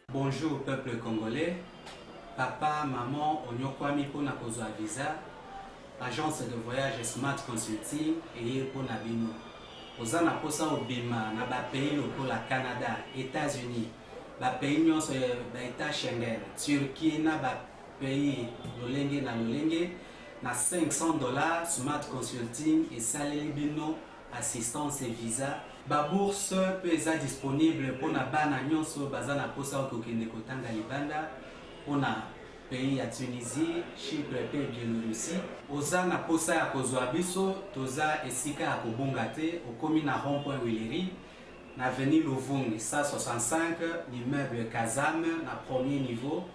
Bonjour peuple congolais, papa, maman, onyokwami pona kozwa visa, agence de voyage Smart Consulting et pona bino. Oza na posa obima na ba pays lokola Canada, États-Unis, ba pays nyonso ba état Schengen, Turquie na ba pays lolenge na lolenge na $500 Smart Consulting et saleli bino assistance et visa. Ba bourse peut être disponible pour na bana nyonso baza na posa okokende kotanga libanda pour na pays ya Tunisie, Chypre pe Biélorussie. Oza na posa ya kozwa biso toza esika ya kobonga te okomi na rond-point Willery na avenue Louvungi 165 l'immeuble Kazam na premier niveau.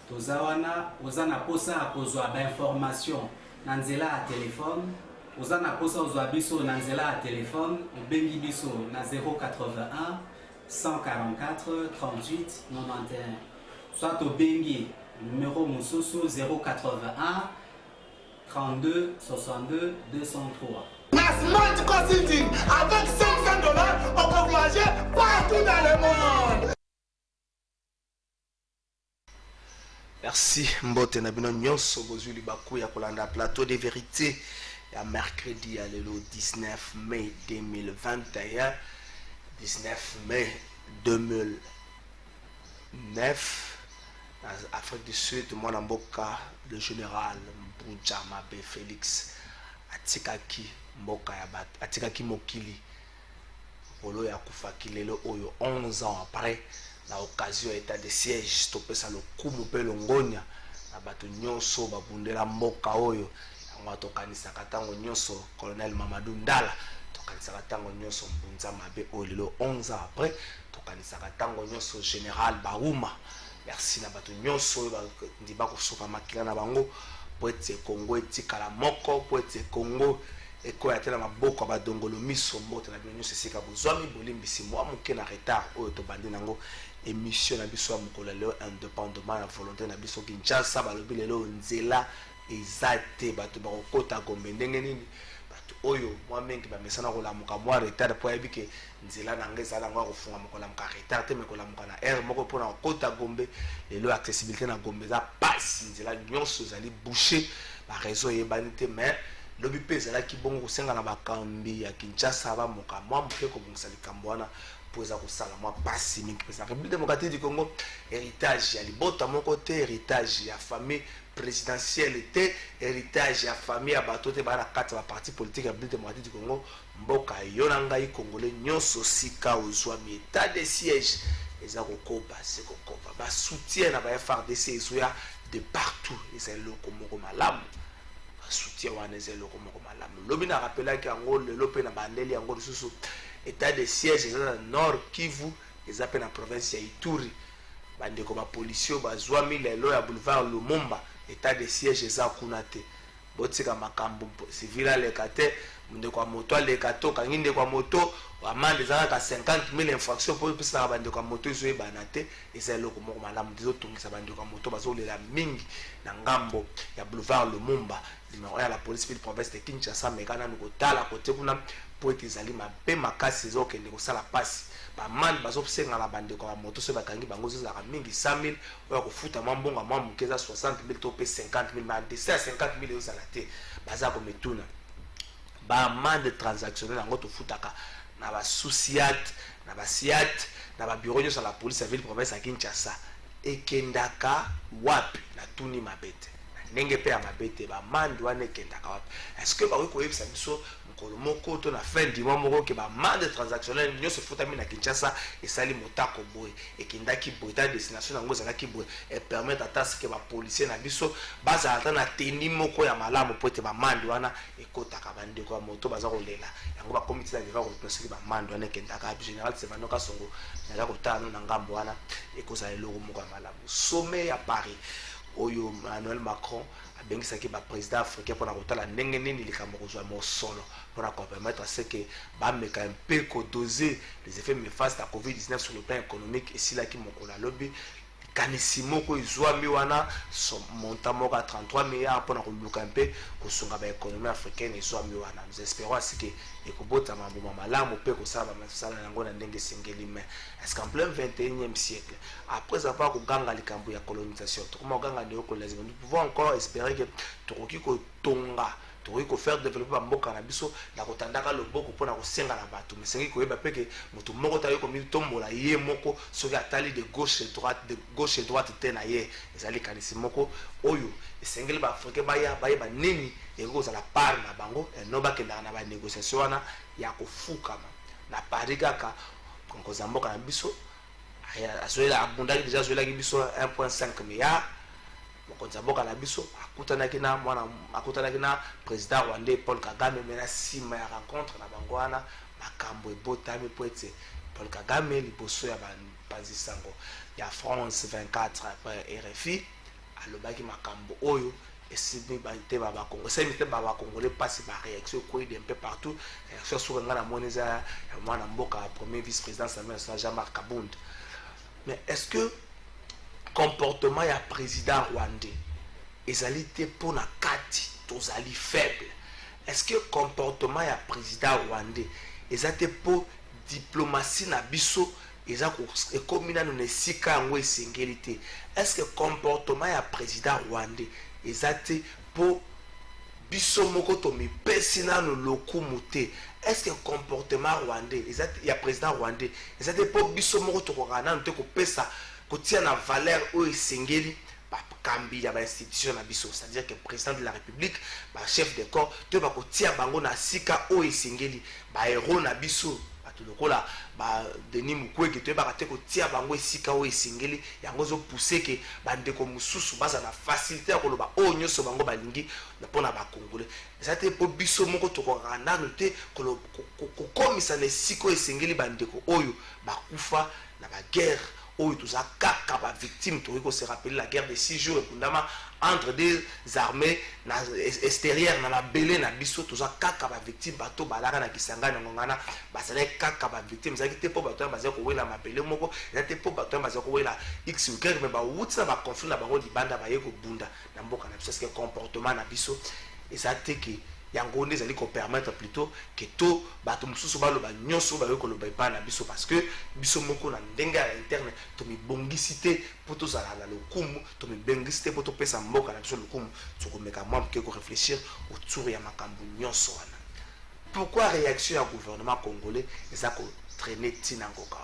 Toza wana oza na posa ya kozwa ba information na nzela ya téléphone. Oza na posa ozwa biso na nzela ya téléphone obengi biso na 081 144 38 91 soit obengi numéro mosusu 081 32 62 203. Smart Consulting avec $500 on peut voyager partout dans le monde. Merci mbote na bino nyonso bozwi libaku ya kolanda plateau de vérité ya mercredi ya lelo 19 mai 2021 19 mai 2009 na Afrique du Sud mwana mboka le général Mbuja Mabe Félix atikaki mboka ya bato atikaki mokili polo ya kufaki lelo oyo 11 ans après na occasion état de siège topesa lokumu pe longonya na bato nyonso babundela mboka oyo yango tokanisaka ntango nyonso colonel Mamadou Ndala tokanisaka ntango nyonso Mbunza Mabe oyo lelo 11 ans après tokanisaka ntango nyonso général Baouma. Merci na bato nyonso oyo ndiba kosoka makila na bango po ete Congo etikala moko po ete Congo ekoya te na maboko ya badongolo miso mbote na bino nyonso esika bozwami bolimbisi mwa moke na retard oyo tobandi nango émission na biso ya mokolo lelo indépendamment ya volonté na biso Kinshasa balobi lelo nzela eza te bato bakokota Gombe ndenge nini bato oyo mwa mingi bamesana kolamuka mwa retard po ayebi ke nzela nange ezala yango ya kofunga mokolamuka retard te me kolamuka na aire moko mpona kokota Gombe lelo accessibilité na Gombe eza pasi nzela nyonso ezali bouché bareseau eyebani te mais lobi mpe ezalaki bongo kosenga na bakambi ya Kinshasa bamoka mwa moke kobongisa likambo wana po eza kosala mwa pasi mingi mpenza République démocratique du Congo héritage ya libota moko te héritage ya famille présidentielle te héritage ya famille ya bato te baa na kati ya baparti politique ya République démocratique du Congo mboka yo na ngai congolais nyonso sika ozwami état de siège eza kokoba se kokoba basoutien na ba FRDC ezoya de partout eza eloko moko malamu soutien wana eza eloko moko malamu lobi na rappelaki yango lelo mpe na bandeli yango lisusu état de siège eza na nord Kivu eza mpe na province ya Ituri bandeko bapolisi bazwami lelo ya boulevard Lumumba état de siège eza kuna te botika makambo civil aleka te ndeko ya moto aleka to kangi ndeko ya moto amande eza kaka 50,000 infraction po pesaka bandeko ya moto ezoyebana te eza eloko moko malamu ezotungisa bandeko ya moto bazolela mingi na ngambo ya boulevard Lumumba numéro ya la police ville province de Kinshasa mekana niko tala kote kuna po ete ezali mabe makasi ezokende kosala pasi bamande bazosenga na bandeko ya moto so bakangi bango ezozalaka mingi 100,000 oyo kofuta mwa mbongo mwa moke eza 60,000 to pe 50,000 ma dese ya 50,000 ezozala te baza kometuna baamande transactionnel yango tofutaka na basusiat na basiat na babureau nyonso ya la police ya ville province ya Kinshasa ekendaka wapi na tuni mabete ndenge pe ya mabete bamande wana ekendaka wapi est-ce que bakoki koyebisa biso mokolo moko to na fin du mois moko ke bamande transactionnel nyonso efutami na Kinshasa esali motako boye ekendaki boye ta destination yango ezalaki boye epermettre ata seke bapolisier na biso bazala ata na teni moko ya malamu po ete bamande wana ekotaka bandeko ya moto baza kolela yango bakomi tina deva kopena soki bamande wana ekendaka général Stefano Kasongo naza kotala no na ngambo wana ekozala eloko moko ya malamu sommet ya Paris oyo Emmanuel Macron abengisaki ba président africain pour na kotala ndenge nini likambo kozwa mosolo pour na permettre à ce que ba meka un peu doser les effets néfastes de la COVID-19 sur le plan économique et si la ki mokolo lobby kanisi moko izwami wana montant moko à 33 milliards pour na koluka un peu kosunga ba économie africaine izwami wana. Nous espérons à ce que ekobota mambo malamu pe kosala masala yango na ndenge sengeli mais est-ce qu'en plein 21e siècle après avoir kuganga likambo ya colonisation comment kuganga néocolonialisme nous pouvons encore espérer que tokoki ko tonga tokoki ko faire développer mboka na biso na kotandaka loboko pona kosenga na bato mais sengi koyeba pe ke moto moko tayo komi tombola ye moko soki atali de gauche et droite te na ye ezali kanisi moko oyo esengeli ba africain bayeba nini ekozala part na bango no bakendaka na ba négociation wana ya kofukama na pari kaka konkoza mboka na biso azoela abundaki déjà azoelaki biso 1.5 milliard mokonza mboka na biso akutanaki na président rwandais Paul Kagame mais na sima ya rencontre na bango wana makambo ebotami po ete Paul Kagame liboso ya bazisango ya France 24 après RFI alobaki makambo oyo esimi bante baba Congo c'est mite baba congolais passe par réaction quoi d'un peu partout réaction sur ngana moneza mwana mboka premier vice-président Samuel Jean-Marc Kabund. Mais est-ce que comportement ya président rwandais ezali te pona kati tozali faible? Est-ce que comportement ya président rwandais ezate po diplomatie na biso eza ko ekomina no nesika ngo esengeli te? Est-ce que comportement ya président rwandais ezate po biso moko to mipesi na no lokumu te? Est-ce que comportement rwandais ezate ya président rwandais ezate po biso moko to kokana no te ko pesa kotia na valeur o esengeli ba kambi ya ba institution na biso, c'est-à-dire que président de la République ba chef de corps to ba kotia bango na sika o esengeli ba héros na biso lokola ba Denis Mukwege to ba kate kotia bango esika o esengeli yango zo pousser que bandeko mususu baza na facilité ya koloba o nyoso bango balingi na pona ba congolais ezate po biso moko to ko randa note ko komisa na sika o esengeli bandeko oyo bakufa na ba guerre oyo toza kaka ba victime to ko se rappeler la guerre de 6 jours ekundama entre des armées extérieures na belé na biso toza kaka ba victime bato balaka na kisangana ngongana basale kaka ba victime zaki te po bato baza ko wela mabele moko te po bato baza ko wela x ou quelque mais ba wutsa ba conflit na bango di banda ba yeko bunda na mboka na biso ce comportement na biso ezate ki yango ne zali ko permettre plutôt que to bato mususu baloba nyonso ba yeko loba pa na biso parce que biso moko na ndenga interne to mi bongisité poto zala na lokumu to mi bongisité poto pesa mboka na biso lokumu to ko meka moi ko réfléchir autour ya makambu nyonso wana. Pourquoi réaction du gouvernement congolais eza ko traîner tinangoka?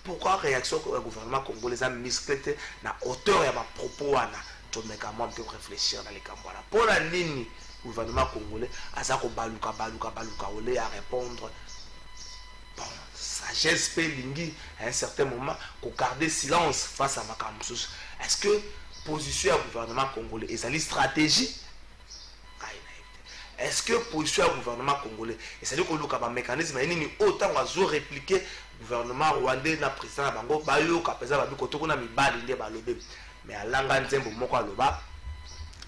Pourquoi réaction du gouvernement congolais a misclété na hauteur ya ba propos wana to meka moi ko réfléchir dans les kambwana pour la nini gouvernement congolais a ko baluka olé à répondre bon sagesse pe lingi à un certain moment ko garder silence face à makamsusu. Est-ce que position du gouvernement congolais est une stratégie? Est-ce que position du gouvernement congolais est une ko ba mécanisme nini autant wazo répliquer gouvernement rwandais na président bango bayo ka pesa ba biko to na mibali nde balobe mais alanga nzembo moko aloba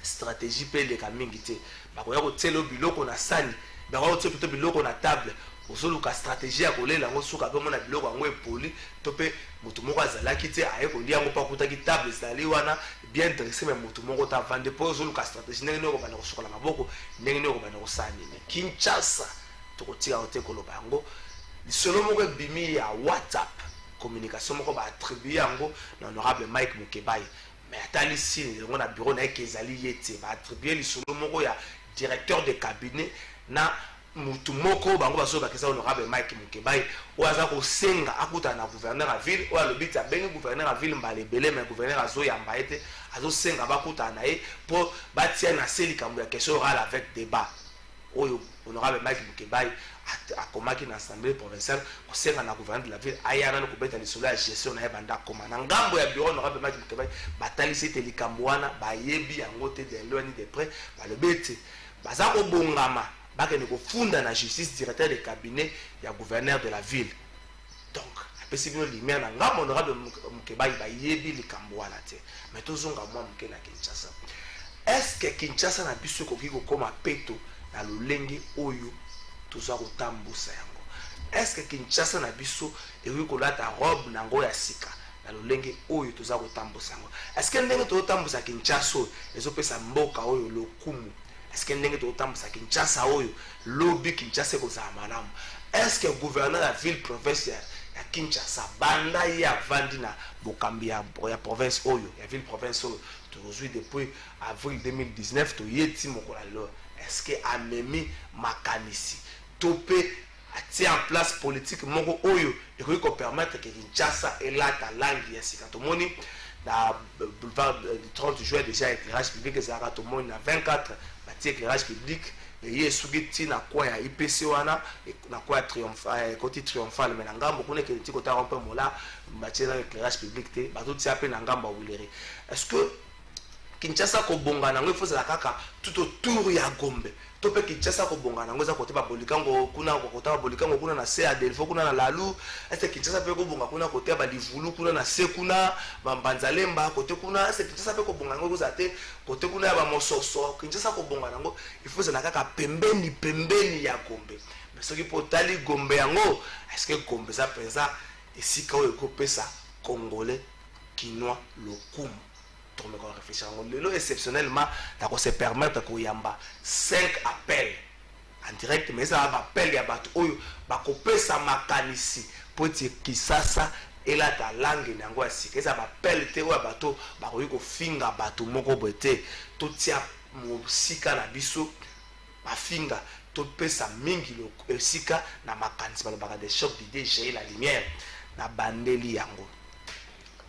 stratégie pe le kamingi te bakoya ko telo biloko na sani bakoya ko telo biloko na table osoluka stratégie ya kolela ngo suka pe mona biloko yango epoli to pe moto moko azalaki te aye kolia ngo pa kutaki table ezali wana bien dressé mais moto moko ta vande po osoluka stratégie ndenge noko bana kosuka na maboko ndenge noko bana kosani mais Kinshasa to kotika ote koloba yango lisolo moko ebimi ya WhatsApp communication moko ba attribuer yango na honorable Mike Mukebai mais atali si on a bureau na kezali yete ba attribuer lisolo moko ya directeur de cabinet na mutu moko bango baso bakisa honorable Mike Mukebai oaza ko senga akuta na gouverneur à ville o alobita bengi gouverneur à ville mbale belé mais gouverneur azo yamba ete azo senga bakuta na ye pour batia na seli kambu ya question orale avec débat oyo honorable Mike Mukebai a komaki na assemblée provinciale ko senga na gouverneur de la ville ayana no kubeta lisolo ya gestion na ye banda koma na ngambo ya bureau honorable Mike Mukebai batali sete likambo wana bayebi yango te de loin ni de près balobete baza ko bongama bakene ko funda na justice directeur de cabinet ya gouverneur de la ville donc apesi bino lumière na ngambo honorable Mukebai bayebi likambo wana te mais tozonga mwa mke na Kinshasa est-ce que Kinshasa na biso koki kokoma peto na lolenge oyo toza kotambusa yango? Est-ce que Kinshasa na biso ekoki kolata robe nango ya sika na lolenge oyo toza kotambusa yango? Est-ce que ndenge totambusa Kinshasa ezopesa mboka oyo lokumu? Est-ce que ndenge totambusa Kinshasa oyo lobi Kinshasa kozala malamu? Est-ce que gouverneur de la ville province ya Kinshasa banda ya vandi na bokambi ya province oyo ya ville province oyo aujourd'hui depuis avril 2019 to yeti mokola lo? Est-ce que amemi makanisi topé a en place politique moko oyo et qui permettre que Kinshasa elata langue ya sika? Tomoni na boulevard du 30 juin déjà éclairage public ezaka tomoni na 24 bati éclairage public et sugi na kwa ya IPC wana na kwa triomphal côté triomphal mais na ngambo kuna ke tiko ta rompe mola bati na éclairage public te bato ti ape na ngambo wileri. Est-ce que Kinshasa ko bonga na ngwe foza kaka tout autour ya Gombe to pe Kinshasa ko bonga na ngwe za kote ba bolikango kuna ko kota ba bolikango kuna na se Adelfo kuna na Lalu? Est-ce que Kinshasa pe ko bonga kuna kote ba Livulu kuna na se kuna ba Mbanzalemba kote kuna? Est-ce que Kinshasa pe ko bonga ngwe za te kote kuna ya ba Mososo? Kinshasa ko bonga na ngwe il faut za kaka pembeni ya Gombe. Mais ce qui potali Gombe yango, est-ce que Gombe za penza esika oyo ko pesa Congolais Kinois lokumu? On va réfléchir. Exceptionnellement, on se permettre qu'on y ait 5 appels en direct, mais ça va appeler à Bato Oyo, Bakope Samakanisi, pour dire qui ça et là ta langue n'angoisse si. Ça va appeler Théo à Bato, Bakoyoko Finga Bato Moko Bete, tout tia Mosika na biso, ma finga, tout pesa mingi le Sika, na Makanisi, balobaka des chocs d'idées, j'ai la lumière, na Bandeli Yango.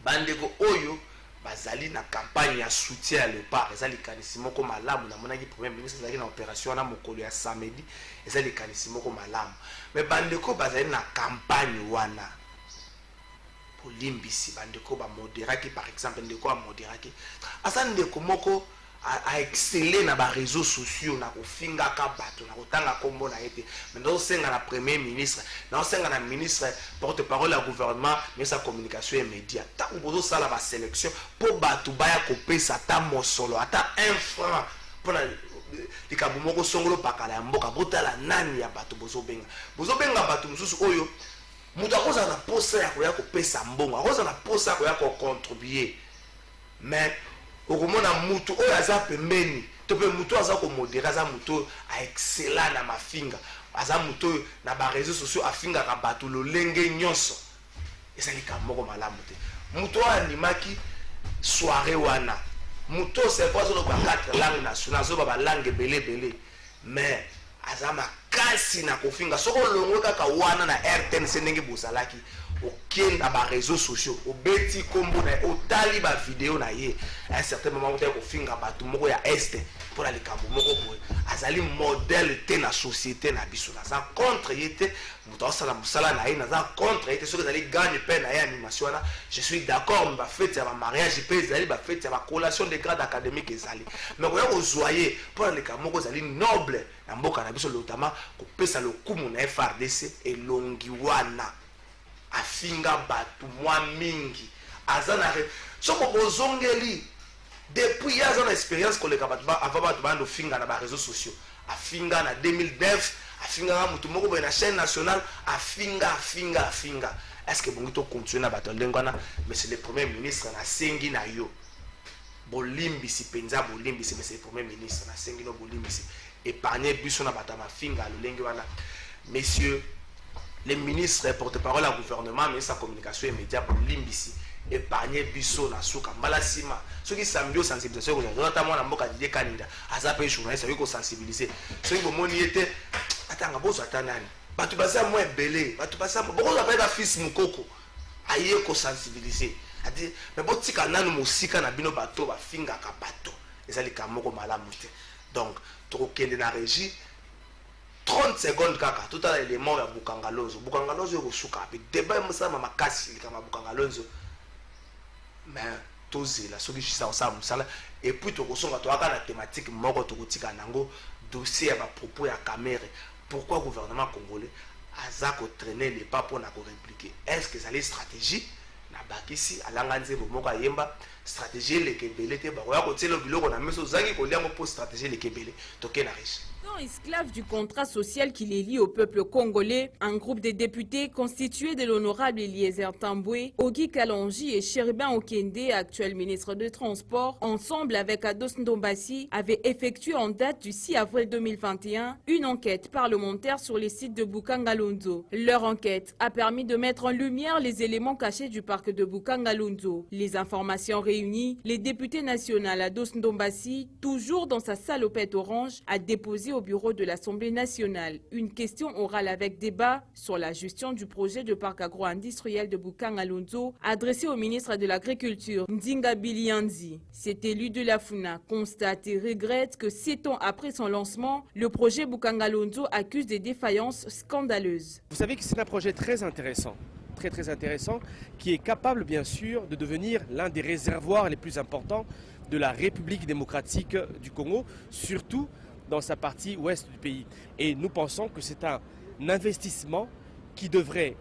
Bandeko Oyo, bazali na campagne ya soutien à Léopard, ezali kanissimo ko malamu na monaki premier ministre ezali na opération na mokolo ya samedi, ezali kanissimo ko malamu. Mais bandeko bazali na campagne wana polimbisi bandeko ba moderaki par exemple ndeko a moderaki asa ndeko moko a exceller na ba réseaux sociaux na kofinga ka bato na kotanga kombo na ete maintenant senga na premier ministre na senga na ministre porte-parole à gouvernement mais sa communication et médias ta bozo sala ba sélection pour bato baya kopesa ta mosolo ata 1 franc pour la likabu moko songolo pakala ya mboka botala nani ya bato bozo benga bato mususu oyo mutu akoza na posa ya koya kopesa mbongo akoza na posa ya koya ko contribuer mais okomona mutu oyo aza pembeni to pe mutu aza ko modérer aza mutu a excellent na mafinga aza mutu na ba réseaux sociaux afinga ka bato lolenge nyonso ezali ka moko malamu te mutu animaki soirée wana mutu c'est pas solo ba 4 langues nationales zo ba langue belé mais aza makasi na kofinga soko longo kaka wana na RTNC ndenge bozalaki okende na ba réseaux sociaux obeti kombo na otali ba vidéo na ye à un certain moment on kofinga bato moko ya este pour la likambo moko boye azali modèle te na société na biso na za contre yete muto sala musala na ye na za contre yete soki azali gagne pe na ye animation na je suis d'accord mais ba fête ya ba mariage pe ezali ba fête ya ba collation de grade académique ezali mais ko ya ko zoyer pour la likambo moko ezali noble na mboka na biso notamment ko pesa le kumu na FRDC elongi wana afinga batu mwa mingi azana soko bozongeli depuis yazana expérience koleka batu avant batu bando finga na ba réseaux sociaux afinga na 2009 afinga na mutu moko boye na chaîne nationale afinga est-ce que bonito continuer na batu lengwana mais c'est le premier ministre na sengi na yo bolimbisi penza bolimbisi mais c'est le premier ministre na sengi no bolimbisi épargner biso na batu mafinga lolenge wana messieurs les ministres porte-parole à gouvernement mais sa communication immédiate pour limbisi épargner biso na suka mbala sima ceux qui sambio sensibilisation ko notamment na mboka Didier Kanida azape journaliste ko sensibiliser ceux qui bomoni était atanga bozo atanani batu basa mo ebele batu basa boko za peka fils mukoko aye ko sensibiliser adi mais botika nanu musika na bino bato ba finga ka bato ezali kamoko malamu te donc to kende na régie 30 secondes kaka tout à l'élément ya Bukangalozo yo suka pe débat musama makasi kama Bukangalozo mais tozi la soki chisa osala musala et puis to kosonga to aka na thématique moko to kotika nango dossier ya ba propos ya caméra pourquoi gouvernement congolais aza ko traîner les pas pour na ko répliquer est-ce que ça les stratégie na bakisi alanga nzebo moko ayemba stratégie lekebele te bakoya kotiela biloko na miso ozangi kolia ngo po stratégie lekebele toke na riche. Esclave du contrat social qui les lie au peuple congolais, un groupe de députés constitué de l'honorable Eliezer Tamboué, Ogi Kalonji et Cherubin Okende, actuel ministre des Transports, ensemble avec Ados Ndombassi, avaient effectué en date du 6 avril 2021 une enquête parlementaire sur les sites de Bukangalonzo. Leur enquête a permis de mettre en lumière les éléments cachés du parc de Bukangalonzo. Les informations réunies, les députés nationaux Ados Ndombassi, toujours dans sa salopette orange, a déposé au bureau de l'Assemblée nationale une question orale avec débat sur la gestion du projet de parc agro-industriel de Bukangalonzo adressé au ministre de l'Agriculture, Ndinga Bilianzi. Cet élu de la FUNA constate et regrette que 7 ans après son lancement, le projet Bukangalonzo accuse des défaillances scandaleuses. Vous savez que c'est un projet très intéressant, très intéressant, qui est capable bien sûr de devenir l'un des réservoirs les plus importants de la République démocratique du Congo, surtout dans sa partie ouest du pays. Et nous pensons que c'est un investissement qui devrait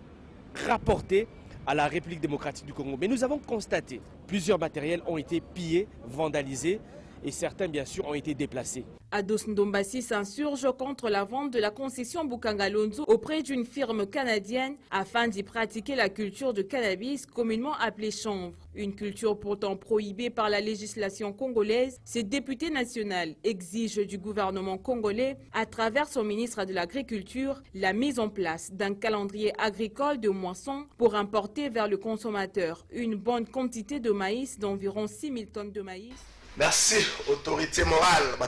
rapporter à la République démocratique du Congo. Mais nous avons constaté plusieurs matériels ont été pillés, vandalisés et certains bien sûr ont été déplacés. Ados Ndombassi s'insurge contre la vente de la concession Bukangalonzo auprès d'une firme canadienne afin d'y pratiquer la culture de cannabis communément appelée chanvre. Une culture pourtant prohibée par la législation congolaise, ces députés nationaux exigent du gouvernement congolais, à travers son ministre de l'Agriculture, la mise en place d'un calendrier agricole de moisson pour importer vers le consommateur une bonne quantité de maïs d'environ 6 000 tonnes de maïs. Merci, autorité morale. Mais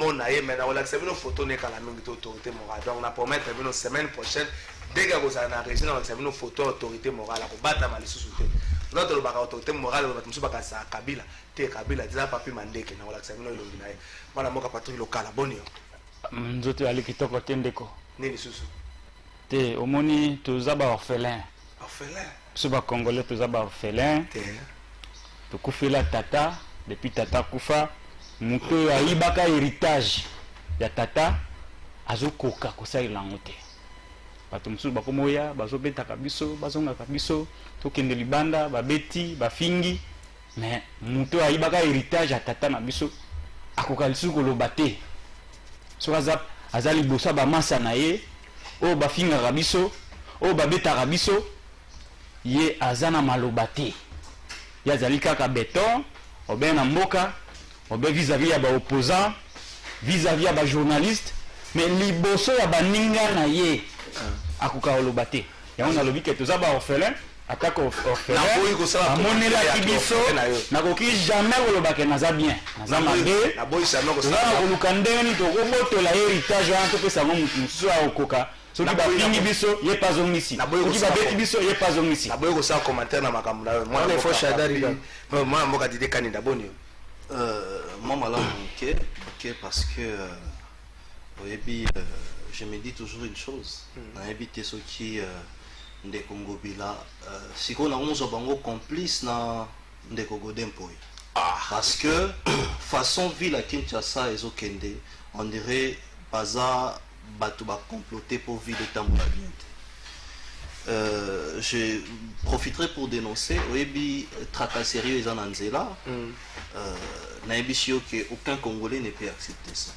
on a une photo de l'autorité morale. Donc, on a promis que la semaine prochaine, dès que vous avez réussi, on a une photo de l'autorité morale. On va battre la sous-souté. Notre autorité morale, on va battre la Kabila. Té Kabila, déjà papi mandeke. On a une illuminée. Moi, la patrouille locale. Bonne. Nous sommes allés quitter côté Ndeko. Nini sous. Té, au moni, tous les orphelins. Orphelins. Tous les Congolais, tous les orphelins. Té. Tout coup la tata. Depuis tata kufa muto ya ibaka héritage ya tata azokoka kosalela yango te bato mosusu bakomoya bazobetaka biso bazongaka biso tokende libanda babeti bafingi mais muto ya ibaka héritage ya tata na biso akoka lisusu koloba te soki aza liboso ya bamasa na ye oyo bafingaka biso oyo babetaka biso ye aza na maloba te ye azali kaka beton ou bien en Moka, ou bien vis-à-vis de opposants, vis-à-vis de journalistes, mais liboso ya baninga na ye akuka olobate. Ya on a lobi que tous les orphelins attaque orphelins. Amonela kibiso na koki jamais olobake naza bien. Naza mabe. Na boy sama ko sa kolukandeni to kobotola héritage en to pesa mo mususu akoka. Soki ba pingi biso ye pas omisi. Soki ba beti biso ye pas omisi. Na boy ko sa commentaire na makambo na moi il faut shadari. Moi mboka dide kanida boni. Moi malamu ok parce que je me dis toujours une chose. Na ebité soki ndeko ngobila siko na onzo bango complice na ndeko Godempoy. Parce que façon ville à Kinshasa et Zokende, on dirait baza bato ba comploter pour vivre tambola bien. Je profiterai pour dénoncer oyebi tracasserie les ananzela na ebisio que aucun Congolais ne peut accepter ça.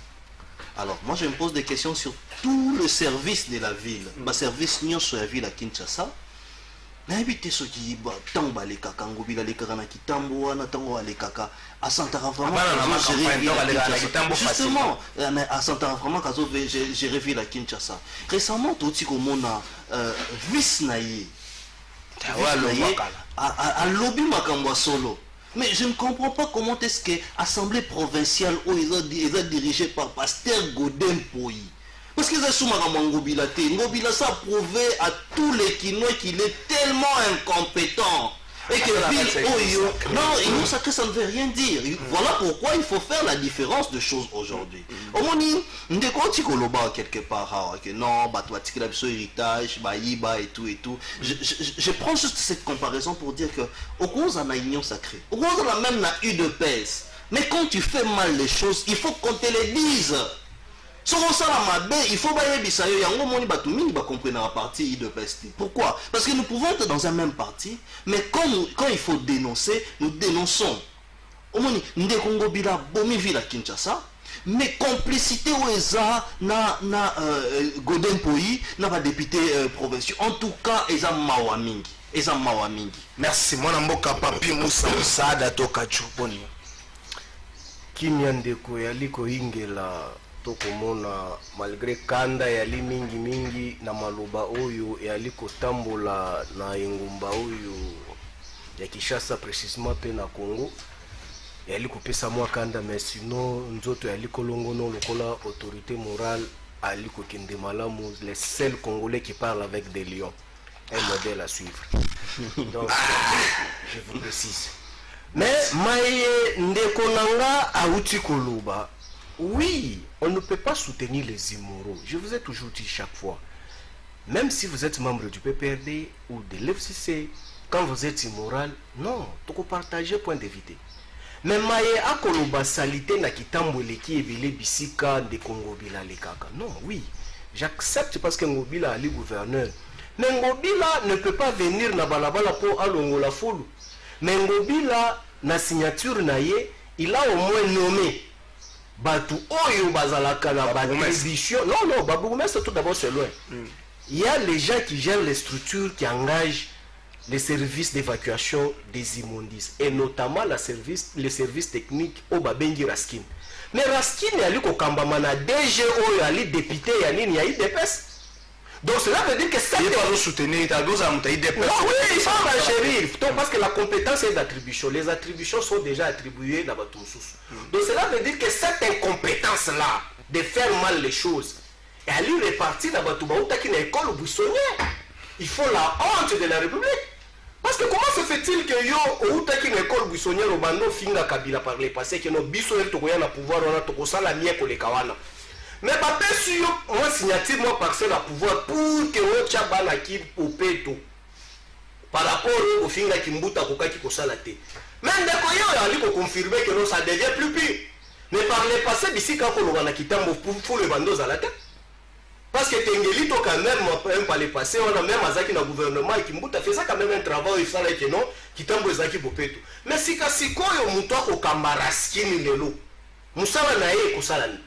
Alors moi je me pose des questions sur tout le service de la ville. Ma service nyon sur la ville à Kinshasa. Na ebité ce qui ba tamba les kaka ngobila les kaka na kitambo wana tango les kaka à Santara vraiment justement à Santara vraiment kazo gérer ville à Kinshasa. Récemment tout ti komona vice naïe à lobby makambo solo. Mais je ne comprends pas comment est-ce que l'Assemblée provinciale où ils ont dirigé par Pasteur Godempoy. Parce qu'ils ont souvent Ngobila. Ngobila ça a prouvé à tous les Kinois qu'il est tellement incompétent. Et que non, ça ne veut rien dire. Voilà pourquoi il faut faire la différence de choses aujourd'hui. Au moins, quelque part, non, héritage, et tout et tout. Je prends juste cette comparaison pour dire que au cause on a union sacrée. Au cause on a même eu de pèse. Mais quand tu fais mal les choses, il faut qu'on te les dise. Soko sala mabe, il faut bailler bisayo yango moni batu mingi ba comprendre la partie IDPS. Pourquoi? Parce que nous pouvons être dans un même parti, mais quand il faut dénoncer, nous dénonçons. Omoni ndeko ngobila bomi vila Kinshasa, mais complicité oueza na Godin Poyi na ba député provincial. En tout cas, eza mawa mingi. Eza mawa mingi. Merci mwana mboka Papi Moussa Sada toka chuponi. Kimya ndeko yaliko ingela tokomona malgré kanda yali mingi na maloba oyo yaliko tambola na engumba oyo ya Kinshasa précisément pe na Congo yaliko pesa mwa kanda, mais sinon nzoto yaliko longono lokola autorité morale aliko kende malamu, les seuls Congolais qui parlent avec des lions, un modèle à suivre. Donc je vous précise. Mais maye ndeko nanga auti koloba. Oui, on ne peut pas soutenir les immoraux. Je vous ai toujours dit chaque fois, même si vous êtes membre du PPRD ou de l'FCC, quand vous êtes immoral, non, tu peux partager point de vue. Mais maye akoloba salité na kitambo leki ebele bisika de Congo bila lekaka. Non, oui, j'accepte parce que Ngobila ali gouverneur. Mais Ngobila ne peut pas venir na balabala pour alongo la foule. Mais Ngobila na signature na ye, il a au moins nommé Batu Oyo Bazalaka na Batribution. Non, Baboumès, tout d'abord c'est loin. Il y a les gens qui gèrent les structures qui engagent les services d'évacuation des immondices, et notamment les services techniques au Babengi Raskin. Mais Raskin il y a eu Kokambamana DG Oyo ali député Yanine ya IDPS. Donc cela veut dire que ça il va soutenir ta dose à IDPS. Non, oui, il faut chérir. Parce que la compétence est d'attribution. Les attributions sont déjà attribuées dans Batumsous. Donc cela veut dire que cette incompétence-là de faire mal les choses, elle est répartie dans Batoubaouta qui est une école buissonnière. Il faut la honte de la République. Parce que comment se fait-il que yo outa qui est une école buissonnière au bando finga Kabila par le passé que nos buissonniers tokoya na pouvoir on a tokosa la mienne pour les kawana. Mais pas sûr, moi signature moi parcelle à pouvoir pour que on tchabana qui au peto par rapport au finga qui mbuta koka qui kosala te. Mais ndeko yo ali ko confirmer que non ça devient plus pire. Mais par le passé d'ici quand on va kitambo pour le bandos à la tête. Parce que Tengeli to quand même par le passé on a même azaki na gouvernement qui mbuta fait ça quand même un travail il fallait que non kitambo ezaki popeto. Mais si kasiko yo muto ko kambaraskini lelo. Musala na ye kosala ni.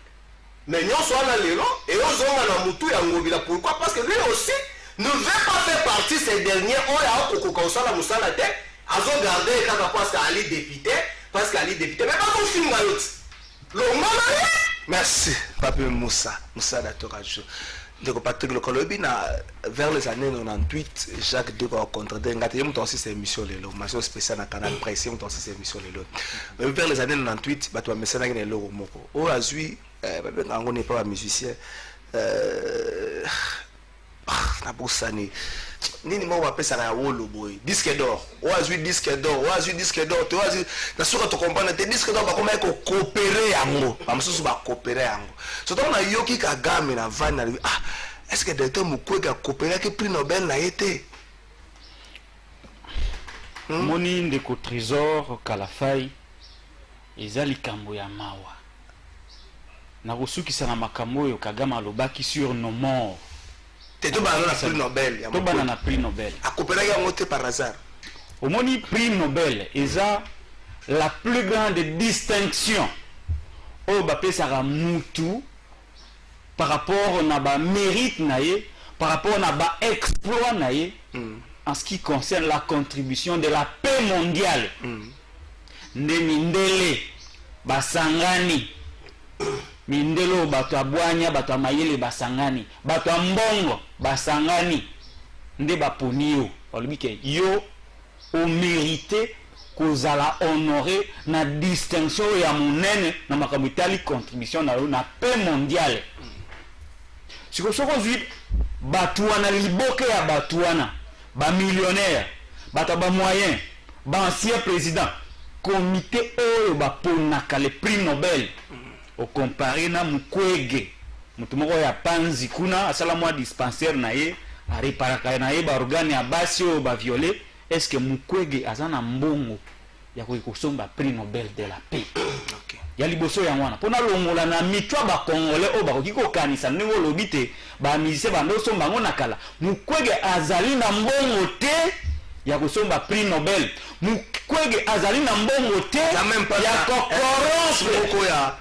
Mais nous sommes là et nous sommes là mutu ya Ngobila. Pourquoi? Parce que lui aussi ne veut pas faire partie ces derniers. On a un coco la musala tête. Ils ont gardé parce qu'Ali député. Parce qu'Ali député. Mais pas qu'on filme l'autre. Merci, Papi Moussa Datorajo. Donc, Patrick Le Colobi, vers les années 98, Jacques Deco a rencontré il y a aussi ces émissions, l'émission spéciale dans le canal Presse, il y a aussi ces émissions. Mais vers les années 98, il y a un message qui est là. Au Azui, on n'est pas un musicien. Na bosani nini mo va pesa na wolo boy disque d'or oazui disque d'or to oazui na soka to comprendre te disque d'or ba koma ko coopérer yango ba mususu ba coopérer yango so to na yoki Kagame na vana est-ce que Dr Mukwege a coopérer que prix Nobel na été moni ndeko trésor Kalafai ezali kambo ya mawa na kosukisa na makambo oyo Kagame alobaki sur nos morts. Tu as prix Nobel. Tu as prix Nobel. À Copenhague, par hasard. Au moni prix Nobel, c'est la plus grande distinction au Bapé Sara Moutou par rapport à ba mérite naie, par rapport à ba exploit naie, en ce qui concerne la contribution de la paix mondiale. Ndele basangani. Mindelo bato abwanya bato amayele basangani bato mbongo basangani nde baponi yo olibike yo o mérité kozala honoré na distinction ya monene na makambo itali contribution na paix mondiale siko zwi bato wana liboke ya bato wana ba millionnaire bato ba moyen ba ancien président comité oyo baponaka le prix Nobel au comparé na Mukwege mutu moko ya panzi kuna asala mwa dispensaire na ye ariparaka na ye ba organe ya basi o ba violer. Est-ce que Mukwege azana mbongo ya kosomba prix Nobel de la paix? Okay. ya liboso ya mwana pona longola na mitwa ba congolais o ba ko kanisa ndenge lobite ba musicien ba ndo somba ngona kala Mukwege azali na mbongo te ya kosomba prix Nobel Mukwege azali na mbongo te ya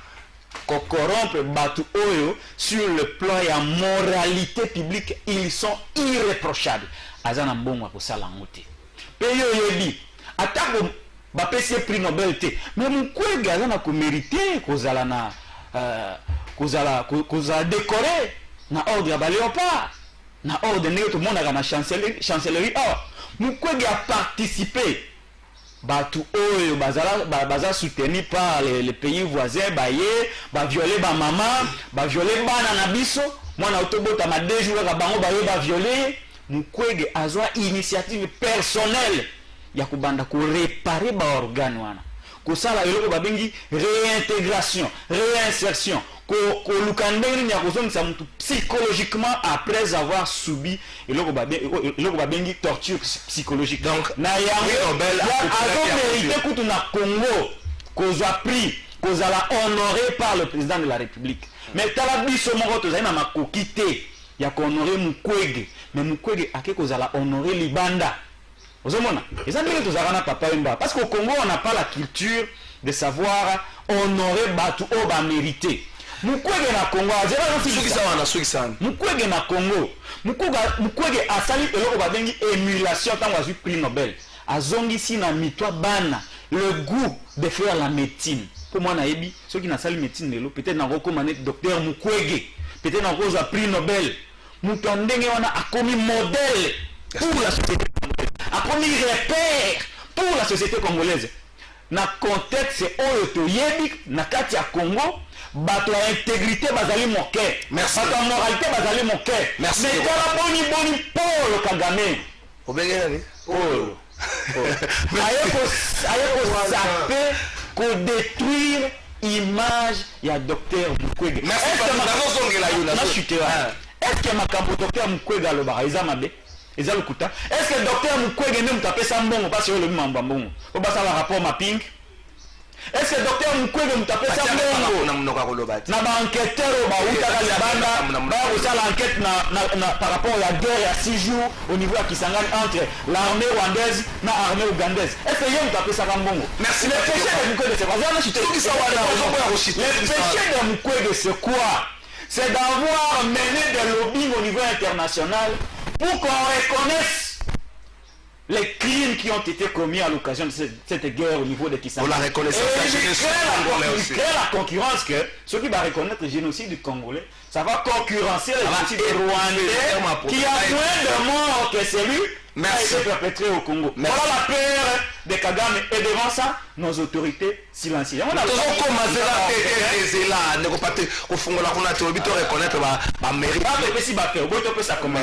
kokorompre batu oyo sur le plan ya moralité publique ils sont irréprochables azana mbongo akosala ngote pe yo yebi atako ba pesi prix Nobel te mais Mukwege azana ko mériter kozala na kozala décoré na ordre ya ba Léopard na ordre ndenge to monaka na chancellerie Mukwege a participé batu oyo baza soutenu par les pays voisins ba violer ba maman ba violer bana na biso mwana otobota ma 2 jours ka bango ba violer Mukwege azwa initiative personnelle ya kubanda ko réparer ba organe wana ko sala eloko babengi réintégration réinsertion ko lukandeni ya kozongisa mutu psychologiquement après avoir subi eloko babengi torture psychologique. Donc na yango Nobel a mérité kutu na Congo kozwa prix kozala honoré par le président de la République. Mais tala biso moko tozali na makoki te ya ko honorer Mukwege mais Mukwege ake kozala honoré libanda. Ozomona eza ndenge tozala na papa Wemba parce qu'au Congo on n'a pas la culture de savoir honorer batu o ba mérité. Mukwege na Congo azela Mukwege na Congo Mukwege asali eloko babengi émulation tango azwi prix Nobel azongisi na mitwa bana le goût de faire la médecine pour moi nayebi ceux qui na sali médecine lelo peut-être na recommandé docteur Mukwege peut-être na cause prix Nobel mutu ndenge wana akomi modèle pour la société congolaise akomi repère pour la société congolaise na contexte oyo toyebi na kati ya Congo bato ya intégrité bazali moke bato ya moralité bazali moke mais kala boni Paul Kagame obenge nani Paul ayeko sape ko détruire image ya docteur Mukwege. Est-ce que makambo docteur Mukwege alobaka eza mabe eza lokuta est-ce que docteur Mukwege nde mutapesa mbongo parce que le mambo mbongo po basa la rapport mapping est-ce que docteur Mukwege mutapesa mbongo na ba enquêteur ba utaka libanda ba osala enquête na par rapport à la guerre à 6 jours au niveau à Kisangani entre l'armée rwandaise na armée ougandaise est-ce que yé mutapesa mbongo merci le péché de Mukwege c'est le péché de Mukwege c'est quoi c'est d'avoir mené des lobbying au niveau international pour qu'on reconnaisse les crimes qui ont été commis à l'occasion de cette guerre au niveau de Kisangani. Pour la reconnaissance il crée la concurrence que ceux qui vont reconnaître le génocide du Congolais, ça va concurrencer le génocide rwandais qui a moins de morts que celui qui a été perpétré au Congo. Voilà la peur de Kagame et devant ça, nos autorités silencieuses.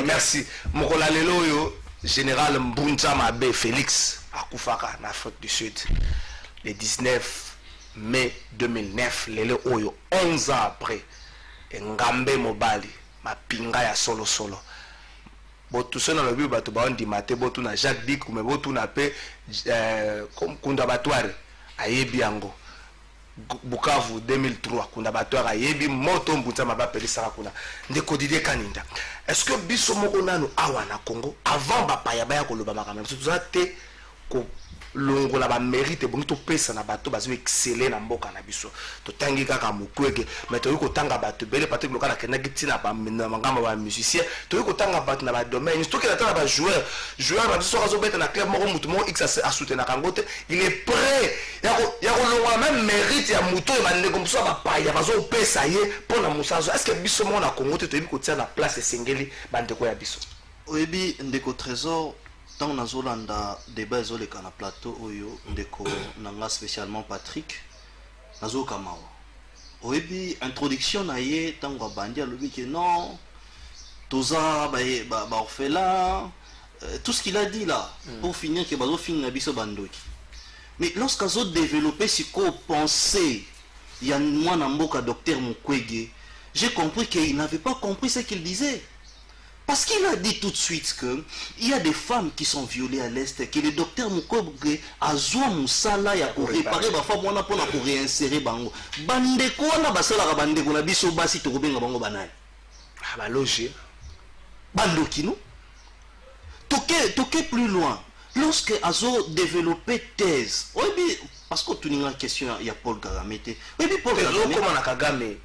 Merci. Mokola lelo Général Mbunja Mabe Félix akufaka en Afrique du Sud le 19 mai 2009 lelo oyo 11 ans après Ngambe Mobali mapinga ya solo botu sona lobi bato ba ndi mate botu na Jacques Dick mais botu na pe Kunda Batware ayebi yango Bukavu 2003 Kunda Batware ayebi moto Mbunja Mabe Félix akuna ndeko Didier Kaninda. Est-ce que biso moko nanu awa na Congo avant bapaya baya koloba makambo so tuzate ko longola ba mérite bongi to pesa na bato bazo exceller na mboka na biso to tangi kaka Mukwege mais to yiko tanga bato bele patrick lokala kena gitina ba mangamba ba musicien to yiko tanga bato na ba domaine to ke na ba joueur ba biso razo beta na club moko mutu mo x a soutenir kangote il est prêt ya ko longola même mérite ya muto ba ndeko biso ba paya bazo pesa ye pona musazo. Est-ce que biso mo na Congo te to yiko tia na place sengeli ba ndeko ya biso oyebi ndeko trésor tant na zolanda débat ezoleka na plateau oyo ndeko nanga spécialement Patrick nazo kamawa oyebi introduction na ye tango bandi alobi que non toza ba orphelin tout ce qu'il a dit là pour finir que bazo finir na biso bandoki mais lorsqu'azo développer siko pensée ya mwana mboka docteur Mukwege j'ai compris qu'il n'avait pas compris ce qu'il disait Parce qu'il a dit tout de suite qu'il y a des femmes qui sont violées à l'Est, que le docteur Mukwege a zwa musala ya ko réparer ba femme wana pona ko réinsérer bango. Bandeko wana basala ka bandeko na biso basi to kobenga bango banai. Ah bah loger. Bandokino. Toqué plus loin. Lorsque Azo développé thèse, oui, parce que tu n'as une question, il y a Paul Kagame. Oui, Paul Kagame.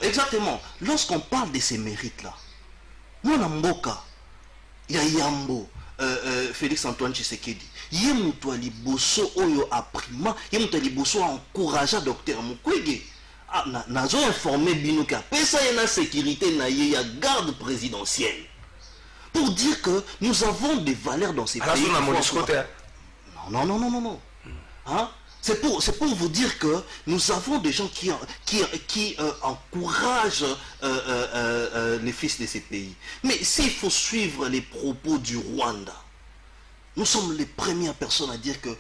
Exactement. Lorsqu'on parle de ces mérites-là, moi, Namboka, Yambo, Félix Antoine Tshisekedi, Yemutwali Bosso Oyo Aprima, Yemutwali Bosso a encouragé Dr Mukwege. Nazo informé Binouka, Pesa y la sécurité, na y a garde présidentielle. Pour dire que nous avons des valeurs dans ces pays. Non. Hein? C'est pour vous dire que nous avons des gens qui encouragent les fils de ces pays. Mais s'il faut suivre les propos du Rwanda, nous sommes les premières personnes à dire que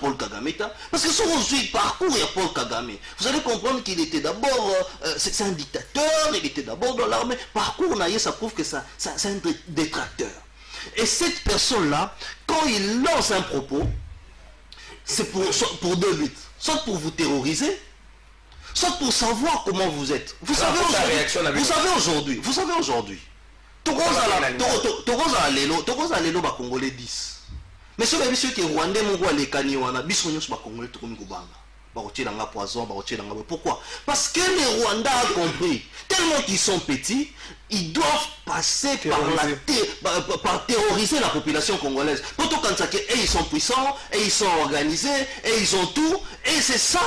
Paul Kagame, parce que si on suit le parcours, il y a Paul Kagame. Vous allez comprendre qu'il était d'abord, c'est un dictateur, il était d'abord dans l'armée. Parcours, ça prouve que c'est un détracteur. Et cette personne-là, quand il lance un propos, c'est pour deux buts. Soit pour vous terroriser, soit pour savoir comment vous êtes. Vous savez aujourd'hui, Togoza Lelo, Congolais 10. Mais ce qui est Rwandais, les Kaniwana, Congolais, poison, pourquoi? Parce que les Rwandais ont compris, tellement qu'ils sont petits, ils doivent passer par terroriser la population congolaise. Pourtant, quand ils sont puissants, et ils sont organisés, et ils ont tout, et c'est ça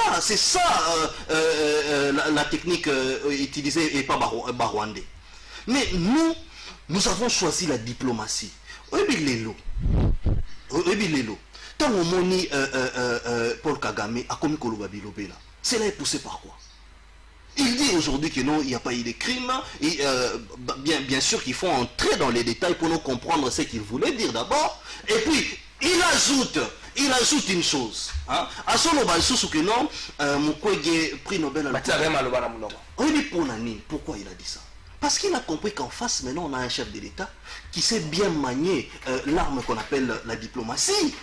la technique utilisée et pas par Rwandais. Mais nous avons choisi la diplomatie. Tant on moni Paul Kagame a commis Koloba Bilobela, cela est poussé par quoi? Il dit aujourd'hui que non, il n'y a pas eu de crime. Et, bien sûr qu'il faut entrer dans les détails pour nous comprendre ce qu'il voulait dire d'abord. Et puis, il ajoute une chose. Hein? À son sous que non, Mukwege prix Nobel. Pourquoi il a dit ça? Parce qu'il a compris qu'en face, maintenant, on a un chef de l'État qui sait bien manier l'arme qu'on appelle la diplomatie.